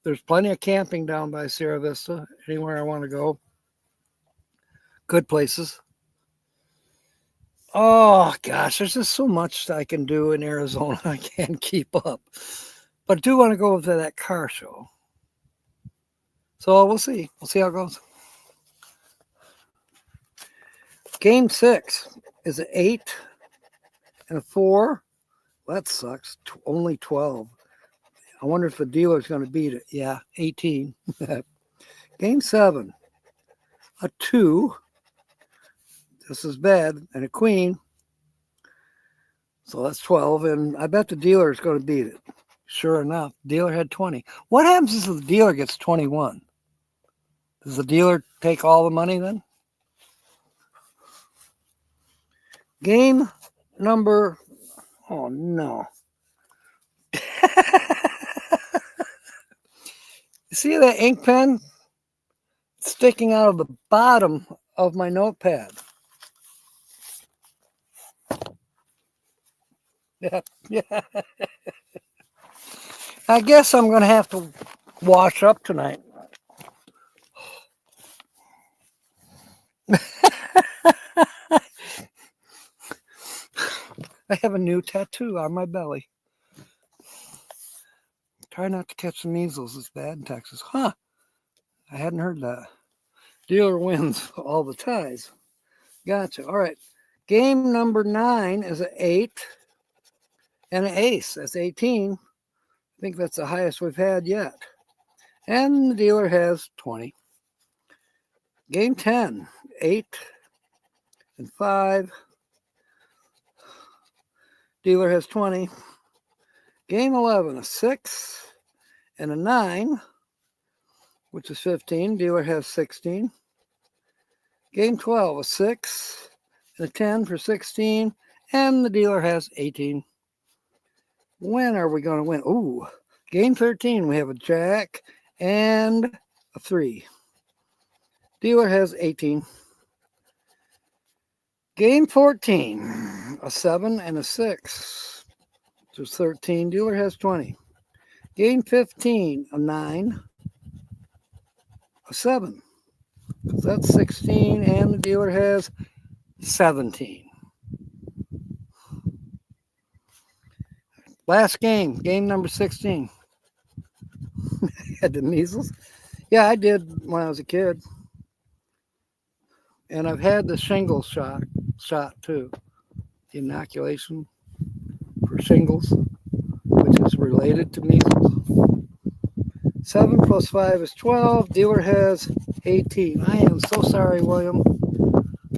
There's plenty of camping down by Sierra Vista. Anywhere I want to go. Good places. Oh gosh, there's just so much I can do in Arizona. I can't keep up. But I do want to go to that car show. So we'll see. We'll see how it goes. Game 6 is an 8 and a 4. Well, that sucks. Only 12. I wonder if the dealer's going to beat it. Yeah, 18. Game 7, a 2. This is bad. And a queen. So that's 12. And I bet the dealer is going to beat it. Sure enough, dealer had 20. What happens if the dealer gets 21? Does the dealer take all the money then? Game number, oh no. You see that ink pen sticking out of the bottom of my notepad? Yeah. I guess I'm going to have to wash up tonight. I have a new tattoo on my belly. Try not to catch the measles. It's bad in Texas. Huh. I hadn't heard that. Dealer wins all the ties. Gotcha. All right. Game number 9 is an 8 and an ace. That's 18. I think that's the highest we've had yet. And the dealer has 20. Game 10, 8 and 5. Dealer has 20. Game 11, a 6 and a 9, which is 15. Dealer has 16. Game 12, a 6 and a 10 for 16. And the dealer has 18. When are we going to win? Ooh, game 13, we have a jack and a 3. Dealer has 18. Game 14, a 7 and a 6, which is 13. Dealer has 20. Game 15, a 9, a 7. So that's 16, and the dealer has 17. Last game, game number 16. Had the measles? Yeah, I did when I was a kid. And I've had the shingles shot too. The inoculation for shingles, which is related to measles. 7 plus 5 is 12. Dealer has 18. I am so sorry, William,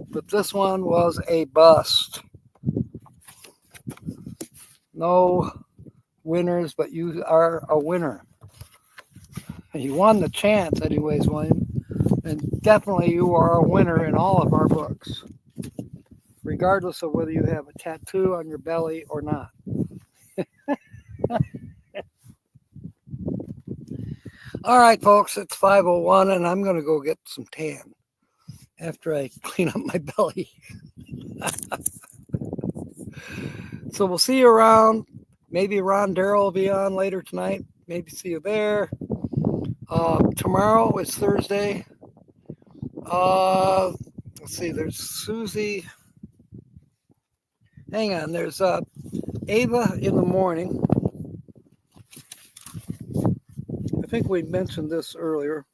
but this one was a bust. No winners, but you are a winner. You won the chance anyways, William. And definitely you are a winner in all of our books, regardless of whether you have a tattoo on your belly or not. All right, folks, it's 5:01, and I'm going to go get some tan after I clean up my belly. So we'll see you around. Maybe Ron Darrell will be on later tonight. Maybe see you there. Tomorrow is Thursday. Let's see, there's Susie. Hang on, there's Ava in the morning. I think we mentioned this earlier.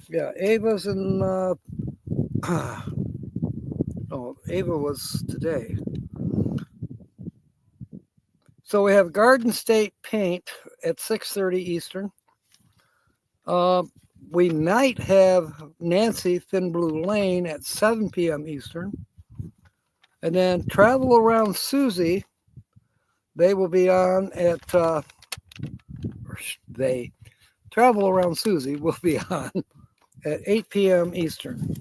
Yeah, Ava's in, Ava was today. So we have Garden State Paint at 6:30 Eastern. We might have Nancy Thin Blue Lane at 7 p.m. Eastern. And then Travel Around Susie They will be on at, they, Travel Around Susie will be on at 8 p.m. Eastern.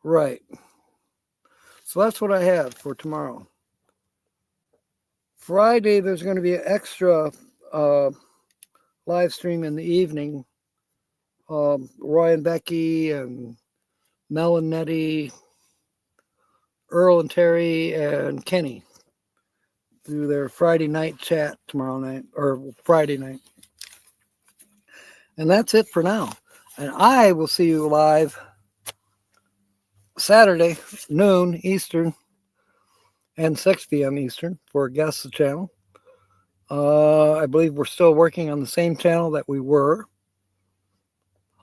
Right. So that's what I have for tomorrow. Friday, there's going to be an extra live stream in the evening. Roy and Becky and Mel and Nettie, Earl and Terry and Kenny do their Friday night chat tomorrow night, or Friday night. And that's it for now. And I will see you live Saturday, noon Eastern, and 6 p.m. Eastern for Guess the Channel. I believe we're still working on the same channel that we were.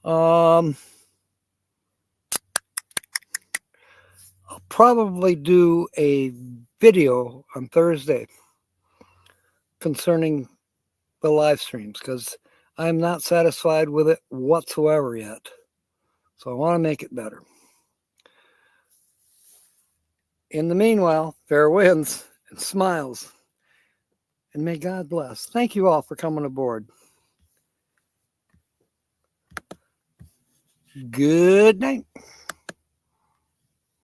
I'll probably do a video on Thursday concerning the live streams because I'm not satisfied with it whatsoever yet. So I want to make it better. In the meanwhile, fair winds and smiles. And may God bless. Thank you all for coming aboard. Good night.